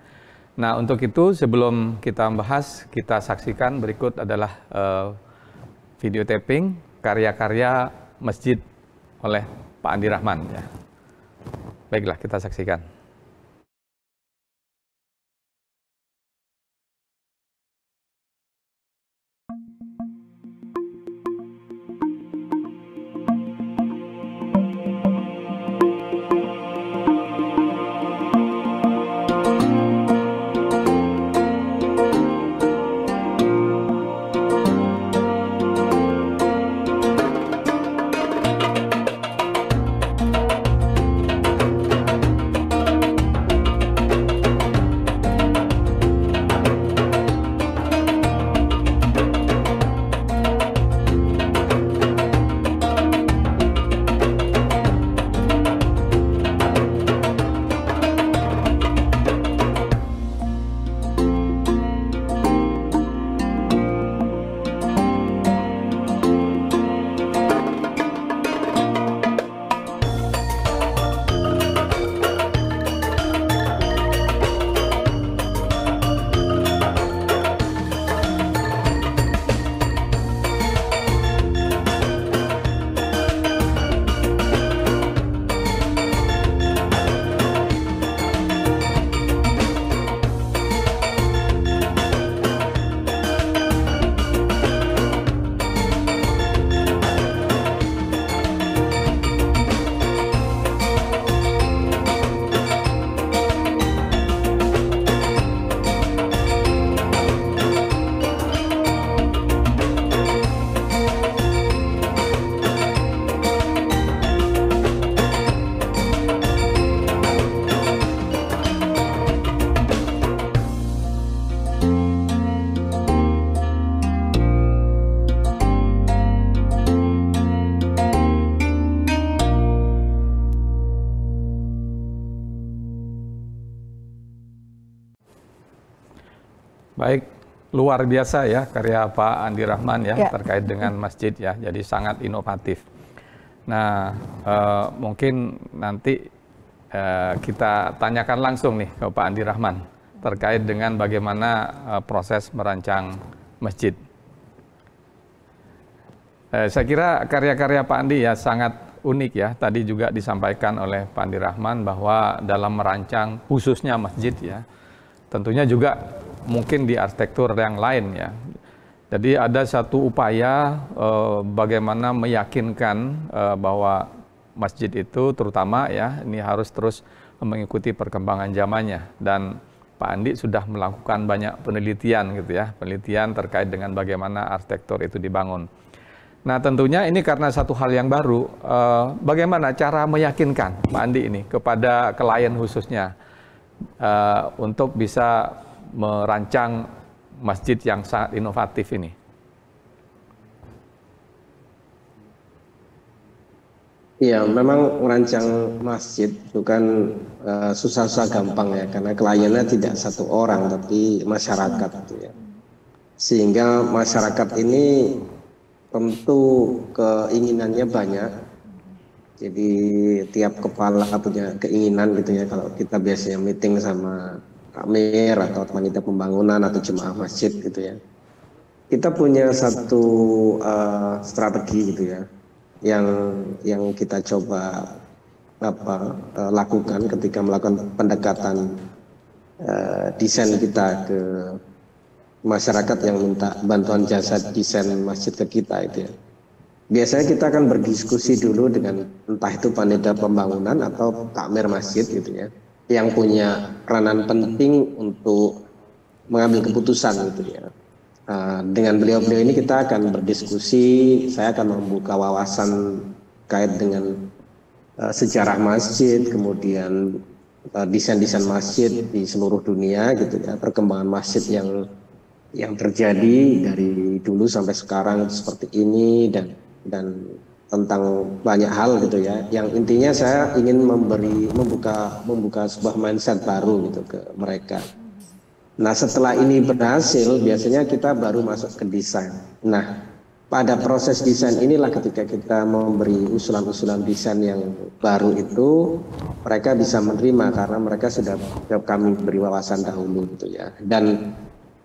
Nah, untuk itu sebelum kita membahas, kita saksikan berikut adalah video taping karya-karya masjid oleh Pak Andi Rahman. Ya. Baiklah, kita saksikan. Baik, luar biasa ya karya Pak Andi Rahman ya terkait dengan masjid ya. Jadi sangat inovatif. Nah, mungkin nanti kita tanyakan langsung nih ke Pak Andi Rahman terkait dengan bagaimana proses merancang masjid. Saya kira karya-karya Pak Andi ya sangat unik ya. Tadi juga disampaikan oleh Pak Andi Rahman bahwa dalam merancang khususnya masjid ya, tentunya juga mungkin di arsitektur yang lain ya. Jadi ada satu upaya bagaimana meyakinkan bahwa masjid itu terutama ya ini harus terus mengikuti perkembangan zamannya, dan Pak Andi sudah melakukan banyak penelitian gitu ya, penelitian terkait dengan bagaimana arsitektur itu dibangun. Nah tentunya ini karena satu hal yang baru, bagaimana cara meyakinkan Pak Andi ini kepada klien khususnya untuk bisa merancang masjid yang sangat inovatif ini? Iya, memang merancang masjid itu kan susah-susah gampang ya, karena kliennya tidak satu orang tapi masyarakat gitu ya. Sehingga masyarakat ini tentu keinginannya banyak. Jadi tiap kepala punya keinginan gitu ya. Kalau kita biasanya meeting sama Amir atau panitia pembangunan atau jemaah masjid gitu ya, kita punya satu strategi gitu ya, yang kita coba lakukan ketika melakukan pendekatan desain kita ke masyarakat yang minta bantuan jasa desain masjid ke kita itu ya. Biasanya kita akan berdiskusi dulu dengan entah itu panitia pembangunan atau takmir masjid gitu ya, yang punya peranan penting untuk mengambil keputusan gitu ya. Dengan beliau-beliau ini kita akan berdiskusi, saya akan membuka wawasan kait dengan sejarah masjid, kemudian desain-desain masjid di seluruh dunia gitu ya, perkembangan masjid yang terjadi dari dulu sampai sekarang seperti ini, dan tentang banyak hal gitu ya, yang intinya saya ingin membuka sebuah mindset baru gitu ke mereka. Nah setelah ini berhasil, biasanya kita baru masuk ke desain. Nah pada proses desain inilah ketika kita memberi usulan-usulan desain yang baru itu, mereka bisa menerima karena mereka sudah kami beri wawasan dahulu gitu ya. Dan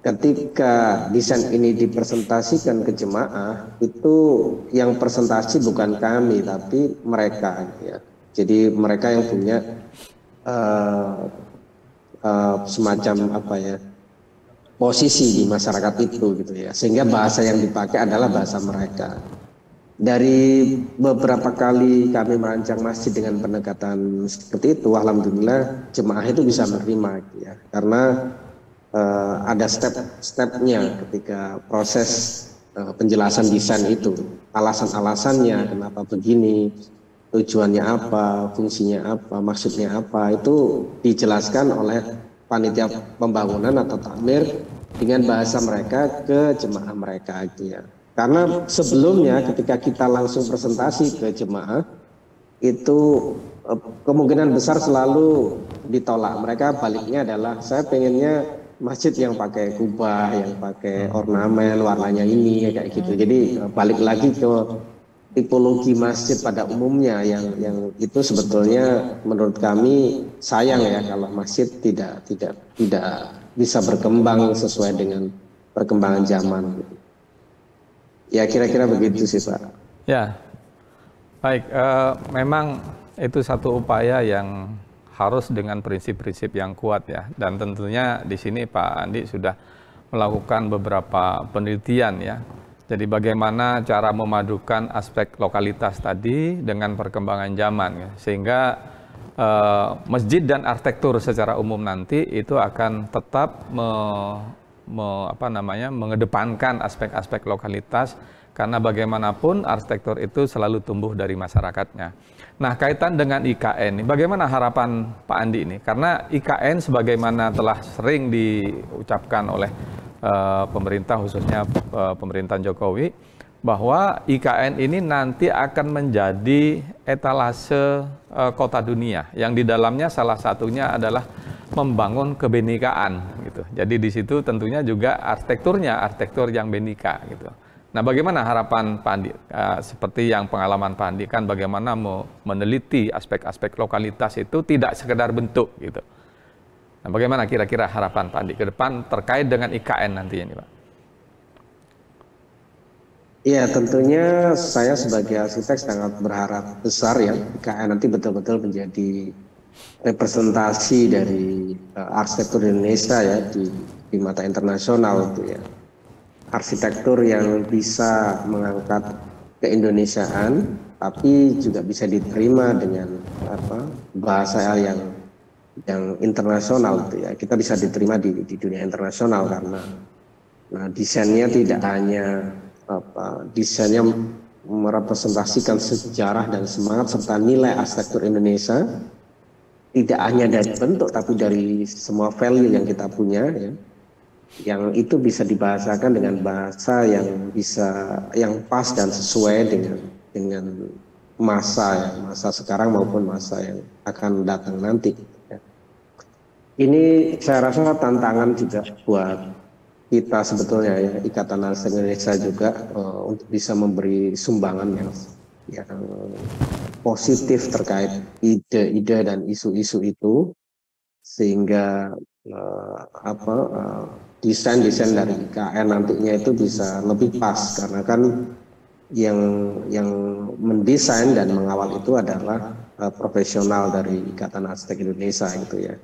ketika desain ini dipresentasikan ke jemaah, itu yang presentasi bukan kami tapi mereka ya. Jadi mereka yang punya semacam posisi di masyarakat itu gitu ya, sehingga bahasa yang dipakai adalah bahasa mereka. Dari beberapa kali kami merancang masjid dengan pendekatan seperti itu, alhamdulillah jemaah itu bisa menerima gitu ya, karena ada step-stepnya ketika proses penjelasan desain itu, alasan-alasannya kenapa begini, tujuannya apa, fungsinya apa, maksudnya apa, itu dijelaskan oleh panitia pembangunan atau takmir dengan bahasa mereka ke jemaah mereka gitu ya. Karena sebelumnya ketika kita langsung presentasi ke jemaah itu kemungkinan besar selalu ditolak. Mereka baliknya adalah saya pengennya masjid yang pakai kubah, yang pakai ornamen warnanya ini kayak gitu. Jadi balik lagi ke tipologi masjid pada umumnya yang itu sebetulnya menurut kami sayang ya kalau masjid tidak bisa berkembang sesuai dengan perkembangan zaman. Ya kira-kira begitu sih Pak. Ya, baik. Memang itu satu upaya yang harus dengan prinsip-prinsip yang kuat ya. Dan tentunya di sini Pak Andi sudah melakukan beberapa penelitian ya. Jadi bagaimana cara memadukan aspek lokalitas tadi dengan perkembangan zaman ya. Sehingga masjid dan arsitektur secara umum nanti itu akan tetap mengedepankan aspek-aspek lokalitas, karena bagaimanapun arsitektur itu selalu tumbuh dari masyarakatnya. Nah, kaitan dengan IKN, bagaimana harapan Pak Andi ini? Karena IKN sebagaimana telah sering diucapkan oleh pemerintah, khususnya pemerintahan Jokowi, bahwa IKN ini nanti akan menjadi etalase kota dunia, yang di dalamnya salah satunya adalah membangun kebenekaan gitu. gitu. Jadi di situ tentunya juga arsitektur yang benika gitu. Nah, bagaimana harapan Pak Andi? Seperti yang pengalaman Pak Andi kan, bagaimana mau meneliti aspek-aspek lokalitas itu tidak sekedar bentuk gitu. Nah, bagaimana kira-kira harapan Pak Andi ke depan terkait dengan IKN nantinya nih, Pak? Iya, tentunya saya sebagai arsitek sangat berharap besar ya IKN nanti betul-betul menjadi representasi dari arsitektur Indonesia ya di mata internasional itu ya. Arsitektur yang bisa mengangkat keindonesiaan tapi juga bisa diterima dengan bahasa yang internasional itu ya. Kita bisa diterima di dunia internasional karena desainnya tidak hanya desainnya merepresentasikan sejarah dan semangat serta nilai arsitektur Indonesia, tidak hanya dari bentuk tapi dari semua value yang kita punya ya, yang itu bisa dibahasakan dengan bahasa yang pas dan sesuai dengan masa sekarang maupun masa yang akan datang nanti ya. Ini saya rasa tantangan juga buat kita sebetulnya ya, Ikatan Arsitek Indonesia juga untuk bisa memberi sumbangan yang positif terkait ide-ide dan isu-isu itu, sehingga desain-desain dari IKN nantinya itu bisa lebih pas, karena kan yang mendesain dan mengawal itu adalah profesional dari Ikatan Arsitek Indonesia gitu ya.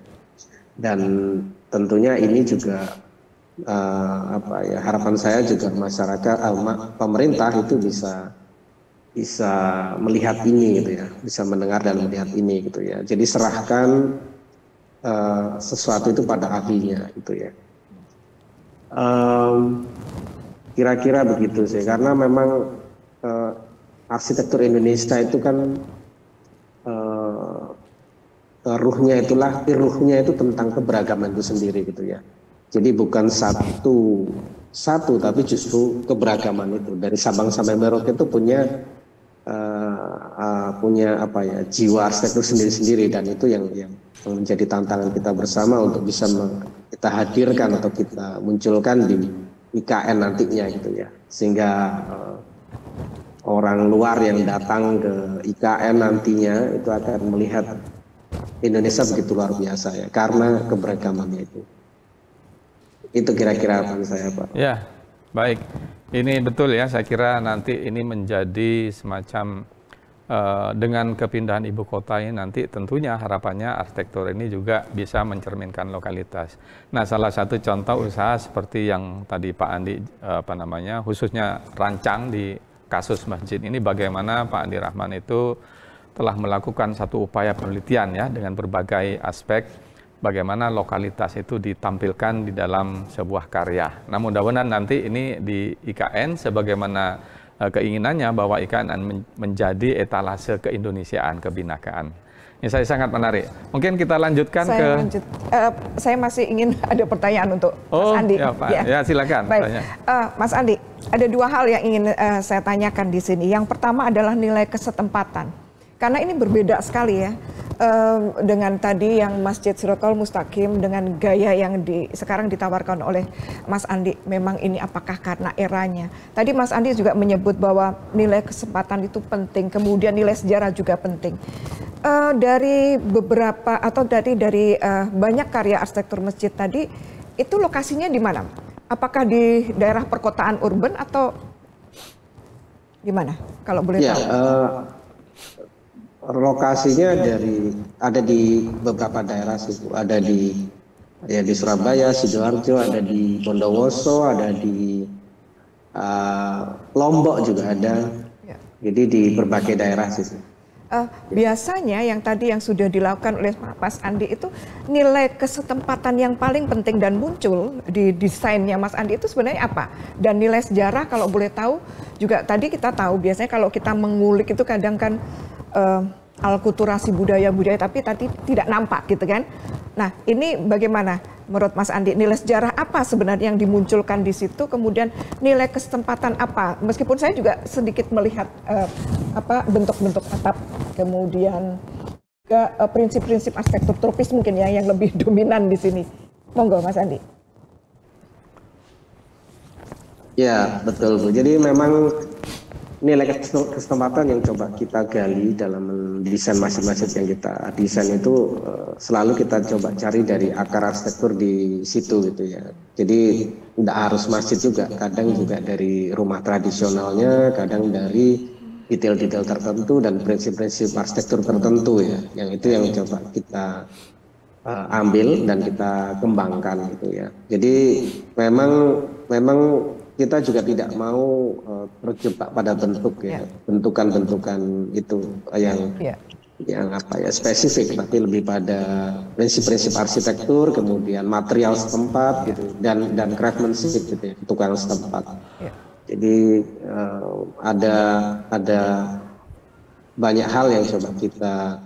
Dan tentunya ini juga harapan saya juga masyarakat, pemerintah itu bisa melihat ini gitu ya, bisa mendengar dan melihat ini gitu ya. Jadi serahkan sesuatu itu pada ahlinya gitu ya. Kira-kira begitu sih, karena memang arsitektur Indonesia itu kan ruhnya itu tentang keberagaman itu sendiri gitu ya. Jadi bukan satu tapi justru keberagaman itu dari Sabang sampai Merauke itu punya jiwa arsitektur sendiri-sendiri, dan itu yang menjadi tantangan kita bersama untuk bisa kita hadirkan atau kita munculkan di IKN nantinya gitu ya, sehingga orang luar yang datang ke IKN nantinya itu akan melihat Indonesia begitu luar biasa ya karena keberagamannya itu. Itu kira-kira apa saya, Pak. Ya, baik. Ini betul ya, saya kira nanti ini menjadi semacam dengan kepindahan ibu kota ini nanti tentunya harapannya arsitektur ini juga bisa mencerminkan lokalitas. Nah, salah satu contoh usaha seperti yang tadi Pak Andi khususnya rancang di kasus masjid ini, bagaimana Pak Andi Rahman itu telah melakukan satu upaya penelitian ya dengan berbagai aspek bagaimana lokalitas itu ditampilkan di dalam sebuah karya. Nah, mudah-mudahan nanti ini di IKN sebagaimana keinginannya bahwa IKN menjadi etalase keindonesiaan, kebinakaan. Ini saya sangat menarik. Mungkin kita lanjutkan saya masih ingin ada pertanyaan untuk Mas Andi. Ya, Pak. Ya, silakan. Baik. Mas Andi, ada dua hal yang ingin saya tanyakan di sini. Yang pertama adalah nilai kesetempatan. Karena ini berbeda sekali ya. Dengan tadi yang Masjid Sirotol Mustaqim dengan gaya yang sekarang ditawarkan oleh Mas Andi, memang ini apakah karena eranya? Tadi Mas Andi juga menyebut bahwa nilai kesempatan itu penting, kemudian nilai sejarah juga penting. Dari beberapa atau dari banyak karya arsitektur masjid tadi, itu lokasinya di mana? Apakah di daerah perkotaan urban atau di mana? Kalau boleh tahu. Lokasinya ada di beberapa daerah situ, ada di Surabaya, Sidoarjo, ada di Bondowoso, ada di Lombok juga ada. Jadi di berbagai daerah situ. Biasanya yang tadi yang sudah dilakukan oleh Mas Andi itu nilai kesetempatan yang paling penting dan muncul di desainnya Mas Andi itu sebenarnya apa? Dan nilai sejarah kalau boleh tahu juga, tadi kita tahu biasanya kalau kita mengulik itu kadang kan alkulturasi budaya tapi tadi tidak nampak gitu kan. Nah, ini bagaimana menurut Mas Andi, nilai sejarah apa sebenarnya yang dimunculkan di situ, kemudian nilai kesempatan apa? Meskipun saya juga sedikit melihat bentuk-bentuk atap, kemudian prinsip-prinsip arsitektur tropis mungkin ya yang lebih dominan di sini. Monggo Mas Andi. Ya, betul Bu. Jadi memang nilai kesempatan yang coba kita gali dalam mendesain masjid-masjid yang kita desain itu selalu kita coba cari dari akar arsitektur di situ gitu ya. Jadi tidak harus masjid juga, kadang juga dari rumah tradisionalnya, kadang dari detail-detail tertentu dan prinsip-prinsip arsitektur tertentu ya. Yang itu yang coba kita ambil dan kita kembangkan gitu ya. Jadi memang kita juga tidak mau terjebak pada bentuk ya, bentukan-bentukan itu yang apa ya spesifik, tapi lebih pada prinsip-prinsip arsitektur, kemudian material setempat gitu, dan craftsmanship gitu ya, tukang setempat. Jadi ada banyak hal yang coba kita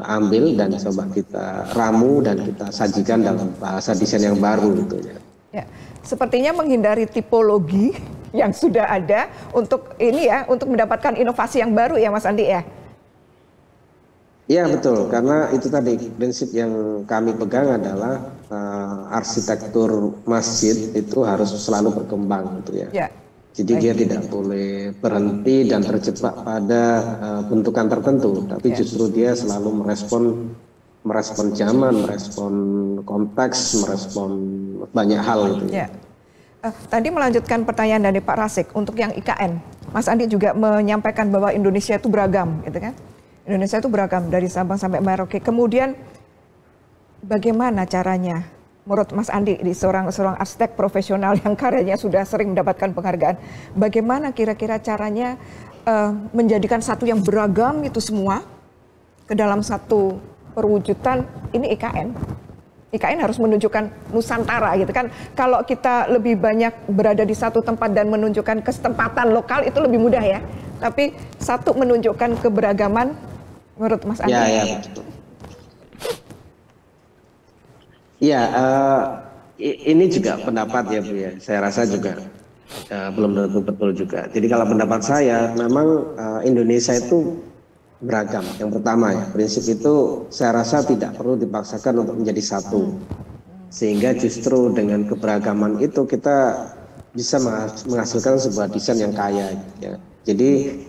ambil dan coba kita ramu dan kita sajikan dalam bahasa desain yang baru gitu ya. Ya, sepertinya menghindari tipologi yang sudah ada untuk ini ya, untuk mendapatkan inovasi yang baru ya Mas Andi ya. Iya betul, karena itu tadi prinsip yang kami pegang adalah arsitektur masjid itu harus selalu berkembang gitu ya. Jadi dia tidak boleh berhenti dan terjebak pada bentukan tertentu, tapi justru dia selalu merespon zaman, merespon konteks, merespon banyak hal gitu. Tadi melanjutkan pertanyaan dari Pak Rasik untuk yang IKN, Mas Andi juga menyampaikan bahwa Indonesia itu beragam, gitu kan? Indonesia itu beragam dari Sabang sampai Merauke. Kemudian bagaimana caranya, menurut Mas Andi, di seorang arsitek profesional yang karyanya sudah sering mendapatkan penghargaan, bagaimana kira-kira caranya menjadikan satu yang beragam itu semua ke dalam satu perwujudan ini IKN. IKN harus menunjukkan Nusantara gitu kan. Kalau kita lebih banyak berada di satu tempat dan menunjukkan kesempatan lokal itu lebih mudah ya. Tapi satu menunjukkan keberagaman menurut Mas Andi. Ya betul. Ya, ini juga pendapat ya Bu ya. Saya rasa juga belum tentu betul juga. Jadi kalau pendapat saya memang Indonesia itu beragam. Yang pertama ya, prinsip itu saya rasa tidak perlu dipaksakan untuk menjadi satu. Sehingga justru dengan keberagaman itu kita bisa menghasilkan sebuah desain yang kaya. Ya. Jadi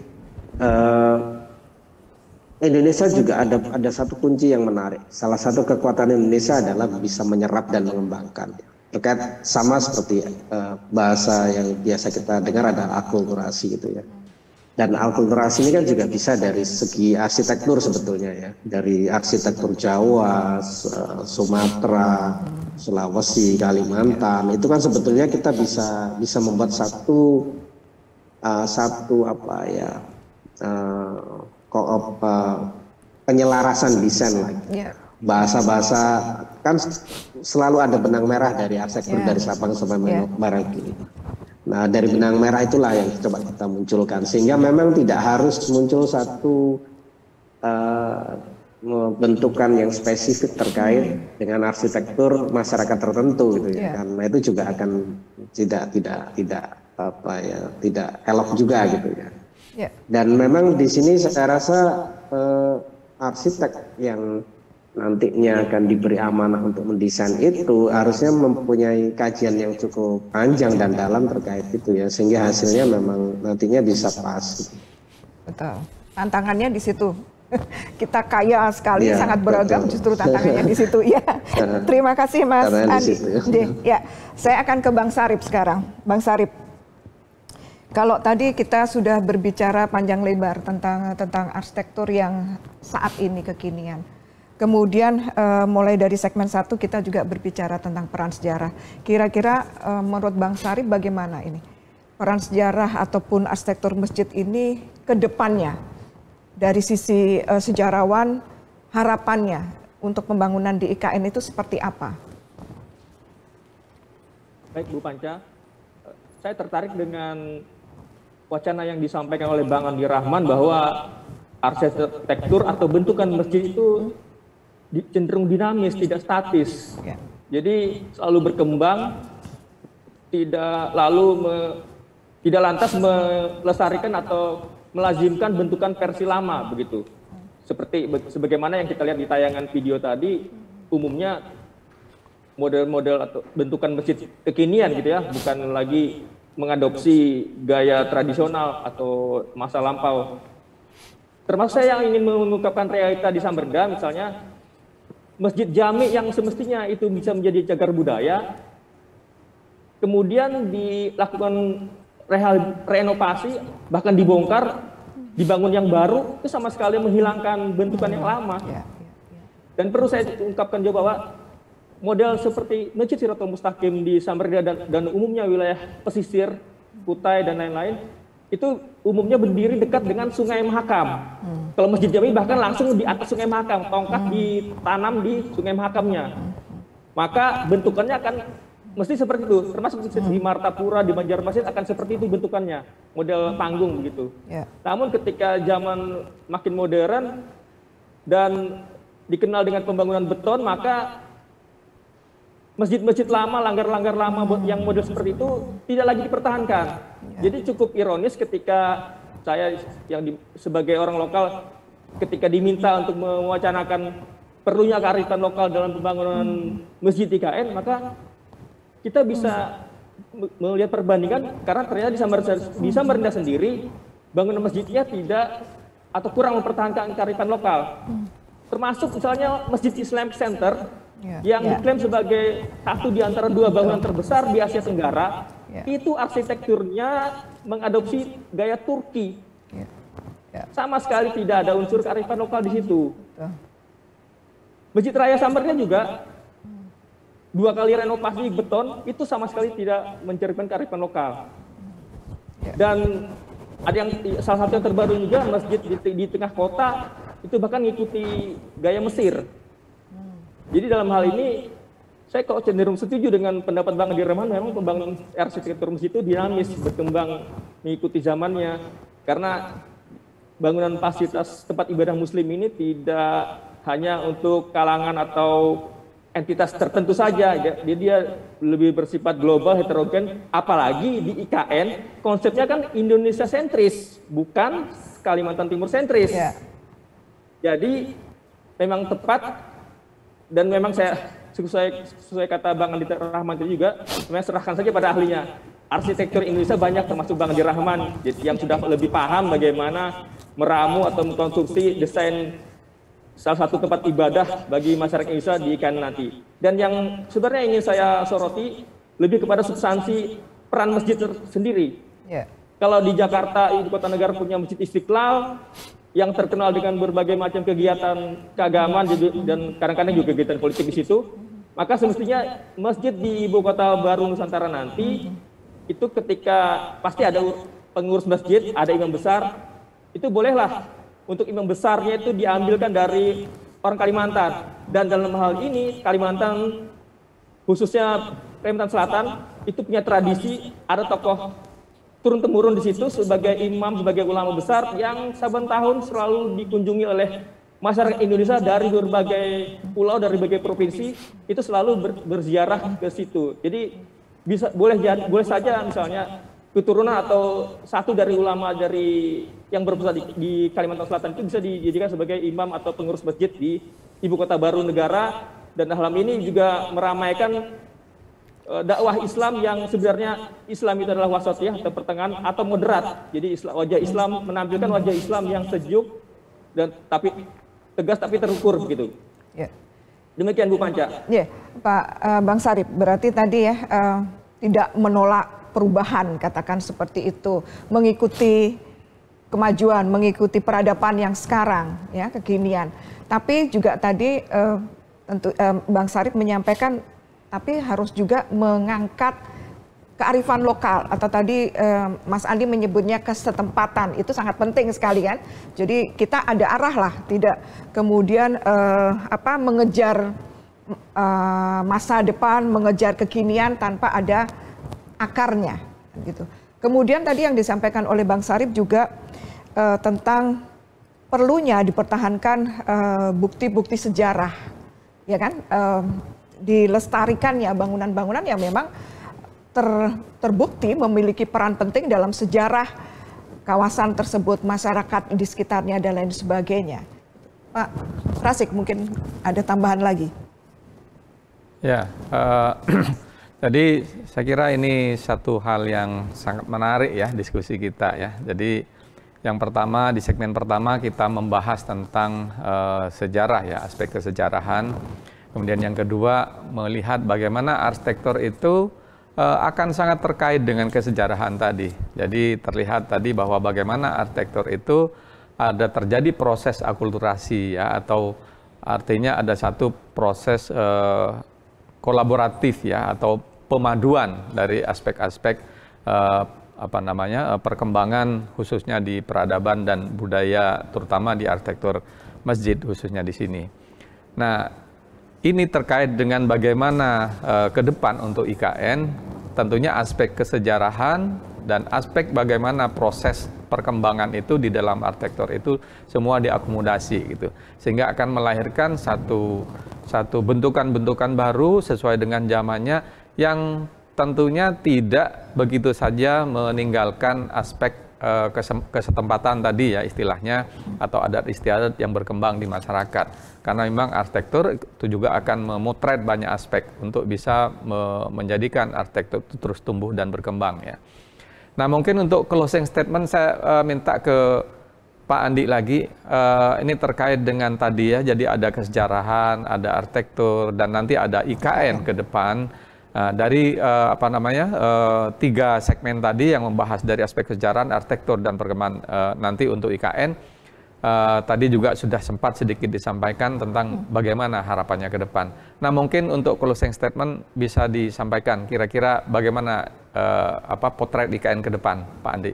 Indonesia juga ada satu kunci yang menarik. Salah satu kekuatan Indonesia adalah bisa menyerap dan mengembangkan. Terkait sama seperti bahasa yang biasa kita dengar ada akulturasi gitu ya. Dan akulturasi ini kan juga bisa dari segi arsitektur sebetulnya ya, dari arsitektur Jawa, Sumatera, Sulawesi, Kalimantan, itu kan sebetulnya kita bisa membuat satu apa ya penyelarasan desain lah. Bahasa-bahasa kan selalu ada benang merah dari arsitektur dari Sabang sampai Merauke. Nah dari benang merah itulah yang coba kita munculkan, sehingga memang tidak harus muncul satu bentukan yang spesifik terkait dengan arsitektur masyarakat tertentu gitu ya. Karena itu juga akan tidak elok juga gitu ya. Dan memang di sini saya rasa arsitek yang nantinya akan diberi amanah untuk mendesain itu harusnya mempunyai kajian yang cukup panjang dan dalam terkait itu ya, sehingga hasilnya memang nantinya bisa pas. Betul. Tantangannya di situ. Kita kaya sekali, sangat beragam, justru tantangannya di situ. Ya. Terima kasih Mas Andi. Ya, saya akan ke Bang Sarip sekarang. Bang Sarip, kalau tadi kita sudah berbicara panjang lebar tentang arsitektur yang saat ini kekinian. Kemudian mulai dari segmen 1 kita juga berbicara tentang peran sejarah. Kira-kira menurut Bang Sarip bagaimana ini? Peran sejarah ataupun arsitektur masjid ini ke depannya dari sisi sejarawan, harapannya untuk pembangunan di IKN itu seperti apa? Baik Bu Panca, saya tertarik dengan wacana yang disampaikan oleh Bang Andi Rahman bahwa arsitektur atau bentukan masjid itu cenderung dinamis, tidak statis. Jadi selalu berkembang, tidak lantas melestarikan atau melazimkan bentukan versi lama begitu. Sebagaimana yang kita lihat di tayangan video tadi, umumnya model-model atau bentukan masjid kekinian gitu ya, bukan lagi mengadopsi gaya tradisional atau masa lampau. Termasuk saya yang ingin mengungkapkan realita di Samberdam, misalnya masjid jami yang semestinya itu bisa menjadi cagar budaya, kemudian dilakukan renovasi, bahkan dibongkar, dibangun yang baru, itu sama sekali menghilangkan bentukan yang lama. Dan perlu saya ungkapkan juga bahwa model seperti Masjid Siratul Mustaqim di Samberdam dan umumnya wilayah pesisir, Kutai dan lain-lain, itu umumnya berdiri dekat dengan Sungai Mahakam. Kalau Masjid Jami bahkan langsung di atas Sungai Mahakam, tongkat ditanam di Sungai Mahakamnya. Maka bentukannya akan mesti seperti itu, termasuk di Martapura, di Banjarmasin akan seperti itu bentukannya, model panggung begitu. Namun ketika zaman makin modern dan dikenal dengan pembangunan beton, maka masjid-masjid lama, langgar-langgar lama yang model seperti itu tidak lagi dipertahankan. Jadi cukup ironis ketika saya yang sebagai orang lokal, ketika diminta untuk mewacanakan perlunya kearifan lokal dalam pembangunan masjid IKN, maka kita bisa melihat perbandingan karena ternyata di Samarinda sendiri bangunan masjidnya tidak atau kurang mempertahankan kearifan lokal. Termasuk misalnya Masjid Islamic Center yang diklaim sebagai satu di antara dua bangunan terbesar di Asia Tenggara, itu arsitekturnya mengadopsi gaya Turki. Sama sekali tidak ada unsur kearifan lokal di situ. Masjid Raya Samberdam juga 2 kali renovasi beton, itu sama sekali tidak mencerminkan kearifan lokal. Dan ada yang salah satu yang terbaru juga masjid di tengah kota itu bahkan mengikuti gaya Mesir. Jadi dalam hal ini saya kok cenderung setuju dengan pendapat Bang Adi Rahman, memang pembangunan arsitektur masjid itu dinamis, berkembang mengikuti zamannya. Karena bangunan fasilitas tempat ibadah muslim ini tidak hanya untuk kalangan atau entitas tertentu saja, dia lebih bersifat global, heterogen, apalagi di IKN konsepnya kan Indonesia sentris, bukan Kalimantan Timur sentris. Jadi memang tepat dan memang saya sesuai kata Bang Andi Rahman itu juga, memang serahkan saja pada ahlinya. Arsitektur Indonesia banyak, termasuk Bang Andi Rahman yang sudah lebih paham bagaimana meramu atau mengkonstruksi desain salah satu tempat ibadah bagi masyarakat Indonesia di IKN nanti. Dan yang sebenarnya ingin saya soroti lebih kepada substansi peran masjid sendiri. Kalau di Jakarta, ibu kota negara, punya Masjid Istiqlal yang terkenal dengan berbagai macam kegiatan keagamaan dan kadang-kadang juga kegiatan politik di situ, maka semestinya masjid di ibu kota baru Nusantara nanti itu ketika pasti ada pengurus masjid, ada imam besar, itu bolehlah untuk imam besarnya itu diambilkan dari orang Kalimantan. Dan dalam hal ini Kalimantan, khususnya Kalimantan Selatan, itu punya tradisi ada tokoh turun-temurun di situ sebagai imam, sebagai ulama besar yang saban tahun selalu dikunjungi oleh masyarakat Indonesia dari berbagai pulau, dari berbagai provinsi, itu selalu berziarah ke situ. Jadi boleh saja misalnya keturunan atau satu dari ulama dari yang berpusat di Kalimantan Selatan itu bisa dijadikan sebagai imam atau pengurus masjid di ibu kota baru negara. Dan dalam ini juga meramaikan dakwah Islam yang sebenarnya Islam itu adalah wasatiyah atau pertengahan atau moderat. Jadi wajah Islam menampilkan wajah Islam yang sejuk dan tapi tegas tapi terukur begitu. Demikian Bu Panca. Pak Bang Sarip, berarti tadi ya tidak menolak perubahan, katakan seperti itu, mengikuti kemajuan, mengikuti peradaban yang sekarang, ya, kekinian. Tapi juga tadi tentu Bang Sarip menyampaikan, tapi harus juga mengangkat kearifan lokal atau tadi Mas Andi menyebutnya kesetempatan, itu sangat penting sekali kan. Jadi kita ada arah lah, tidak kemudian mengejar masa depan, mengejar kekinian tanpa ada akarnya gitu. Kemudian tadi yang disampaikan oleh Bang Sarip juga tentang perlunya dipertahankan bukti-bukti sejarah, ya kan, dilestarikannya bangunan-bangunan yang memang terbukti memiliki peran penting dalam sejarah kawasan tersebut, masyarakat di sekitarnya dan lain sebagainya. Pak Rasik mungkin ada tambahan lagi. Ya, Jadi saya kira ini satu hal yang sangat menarik ya diskusi kita ya. Jadi yang pertama di segmen pertama kita membahas tentang sejarah ya, aspek kesejarahan. Kemudian yang kedua melihat bagaimana arsitektur itu akan sangat terkait dengan kesejarahan tadi. Jadi terlihat tadi bahwa bagaimana arsitektur itu ada terjadi proses akulturasi ya, atau artinya ada satu proses kolaboratif ya, atau pemaduan dari aspek-aspek perkembangan khususnya di peradaban dan budaya, terutama di arsitektur masjid khususnya di sini. Nah, ini terkait dengan bagaimana ke depan untuk IKN, tentunya aspek kesejarahan dan aspek bagaimana proses perkembangan itu di dalam arsitektur itu semua diakomodasi gitu, sehingga akan melahirkan satu bentukan-bentukan baru sesuai dengan zamannya yang tentunya tidak begitu saja meninggalkan aspek kesetempatan tadi ya istilahnya, atau adat istiadat yang berkembang di masyarakat, karena memang arsitektur itu juga akan memotret banyak aspek untuk bisa menjadikan arsitektur itu terus tumbuh dan berkembang ya. Nah, mungkin untuk closing statement saya minta ke Pak Andi lagi, ini terkait dengan tadi ya, jadi ada kesejarahan, ada arsitektur, dan nanti ada IKN ke depan. Dari 3 segmen tadi yang membahas dari aspek kesejarahan, arsitektur, dan perkembangan, nanti untuk IKN, tadi juga sudah sempat sedikit disampaikan tentang bagaimana harapannya ke depan. Nah, mungkin untuk closing statement bisa disampaikan kira-kira bagaimana potret IKN ke depan, Pak Andi.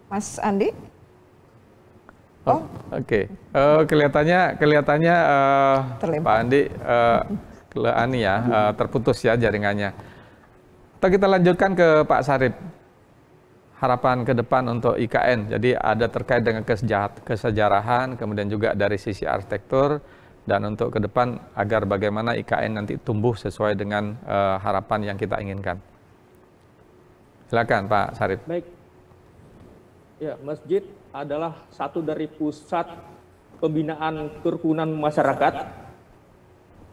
Mas Andi? Oh, oke. Kelihatannya Pak Andi terputus ya jaringannya. Atau kita lanjutkan ke Pak Sarip. Harapan ke depan untuk IKN. Jadi ada terkait dengan kesejarahan, kemudian juga dari sisi arsitektur, dan untuk ke depan agar bagaimana IKN nanti tumbuh sesuai dengan harapan yang kita inginkan. Silakan Pak Sarip. Baik. Ya, masjid adalah satu dari pusat pembinaan kerukunan masyarakat.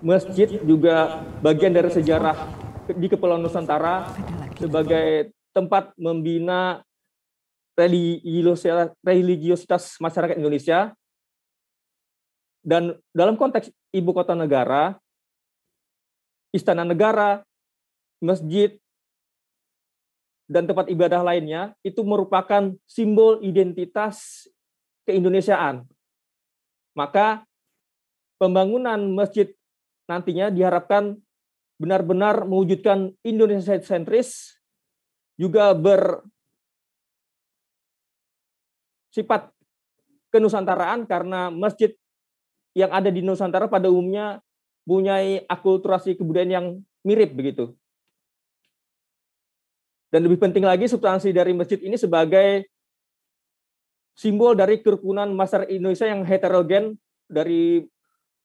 Masjid juga bagian dari sejarah di Kepulauan Nusantara sebagai tempat membina religiositas masyarakat Indonesia. Dan dalam konteks ibu kota negara, istana negara, masjid, dan tempat ibadah lainnya itu merupakan simbol identitas keindonesiaan. Maka pembangunan masjid nantinya diharapkan benar-benar mewujudkan Indonesia sentris, juga bersifat kenusantaraan, karena masjid yang ada di Nusantara pada umumnya punya akulturasi kebudayaan yang mirip begitu. Dan lebih penting lagi, substansi dari masjid ini sebagai simbol dari kerukunan masyarakat Indonesia yang heterogen, dari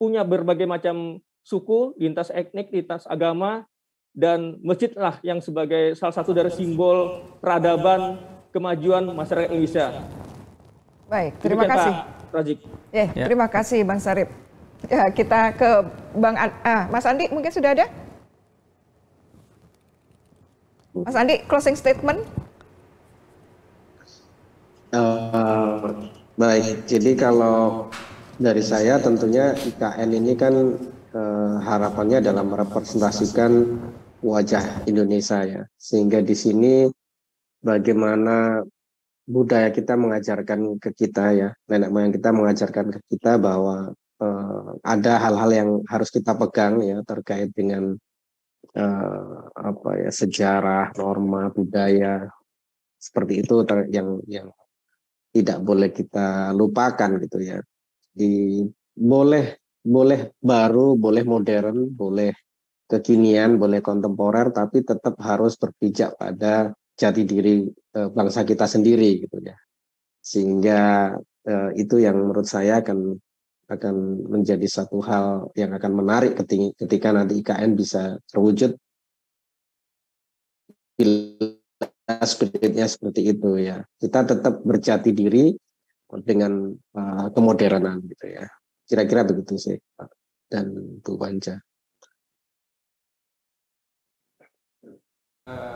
punya berbagai macam suku, lintas etnik, lintas agama, dan masjidlah yang sebagai salah satu dari simbol peradaban kemajuan masyarakat Indonesia. Baik, terima kasih. Pak Razik. Terima kasih Bang Sarip. Ya, kita ke Mas Andi, mungkin sudah ada? Mas Andi, closing statement. Baik, jadi kalau dari saya tentunya IKN ini kan harapannya dalam merepresentasikan wajah Indonesia ya, sehingga di sini bagaimana budaya kita mengajarkan ke kita ya, nenek moyang kita mengajarkan ke kita bahwa ada hal-hal yang harus kita pegang ya terkait dengan sejarah, norma, budaya seperti itu yang tidak boleh kita lupakan gitu ya. Boleh baru, boleh modern, boleh kekinian, boleh kontemporer, tapi tetap harus berpijak pada jati diri bangsa kita sendiri gitu ya. Sehingga itu yang menurut saya akan menjadi satu hal yang akan menarik ketika nanti IKN bisa terwujud spiritnya seperti itu ya. Kita tetap berjati diri, dengan kemodernan gitu ya. Kira-kira begitu sih Pak dan Bu Panca.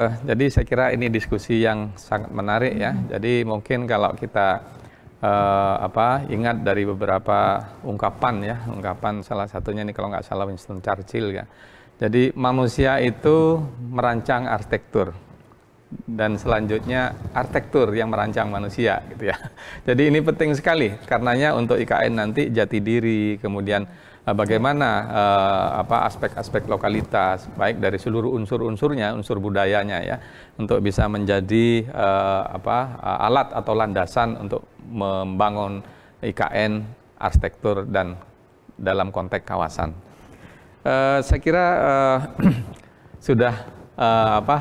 Jadi saya kira ini diskusi yang sangat menarik ya. Jadi mungkin kalau kita ingat dari beberapa ungkapan ya, ungkapan salah satunya ini kalau nggak salah Winston Churchill ya. Jadi manusia itu merancang arsitektur dan selanjutnya arsitektur yang merancang manusia gitu ya. Jadi ini penting sekali karenanya untuk IKN nanti jati diri, kemudian bagaimana aspek-aspek lokalitas baik dari seluruh unsur-unsurnya, unsur budayanya ya, untuk bisa menjadi alat atau landasan untuk membangun IKN arsitektur dan dalam konteks kawasan. Saya kira sudah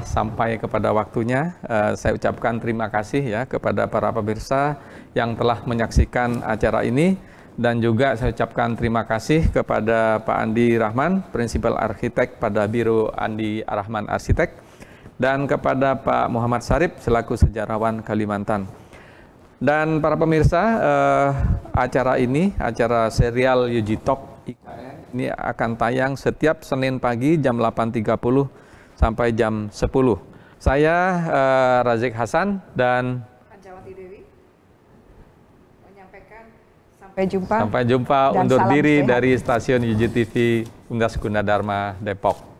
sampai kepada waktunya. Saya ucapkan terima kasih ya kepada para pemirsa yang telah menyaksikan acara ini, dan juga saya ucapkan terima kasih kepada Pak Andi Rahman, Prinsipal Arsitek pada Biro Andi Rahman Arsitek, dan kepada Pak Muhammad Sarip selaku sejarawan Kalimantan. Dan para pemirsa, acara ini, acara serial UG Talk IKN ini akan tayang setiap Senin pagi jam 8.30 sampai jam 10. Saya Razik Hasan dan Pancawati Dewi menyampaikan sampai jumpa. Sampai jumpa, undur diri dari stasiun UGTV Undas Gunadarma Depok.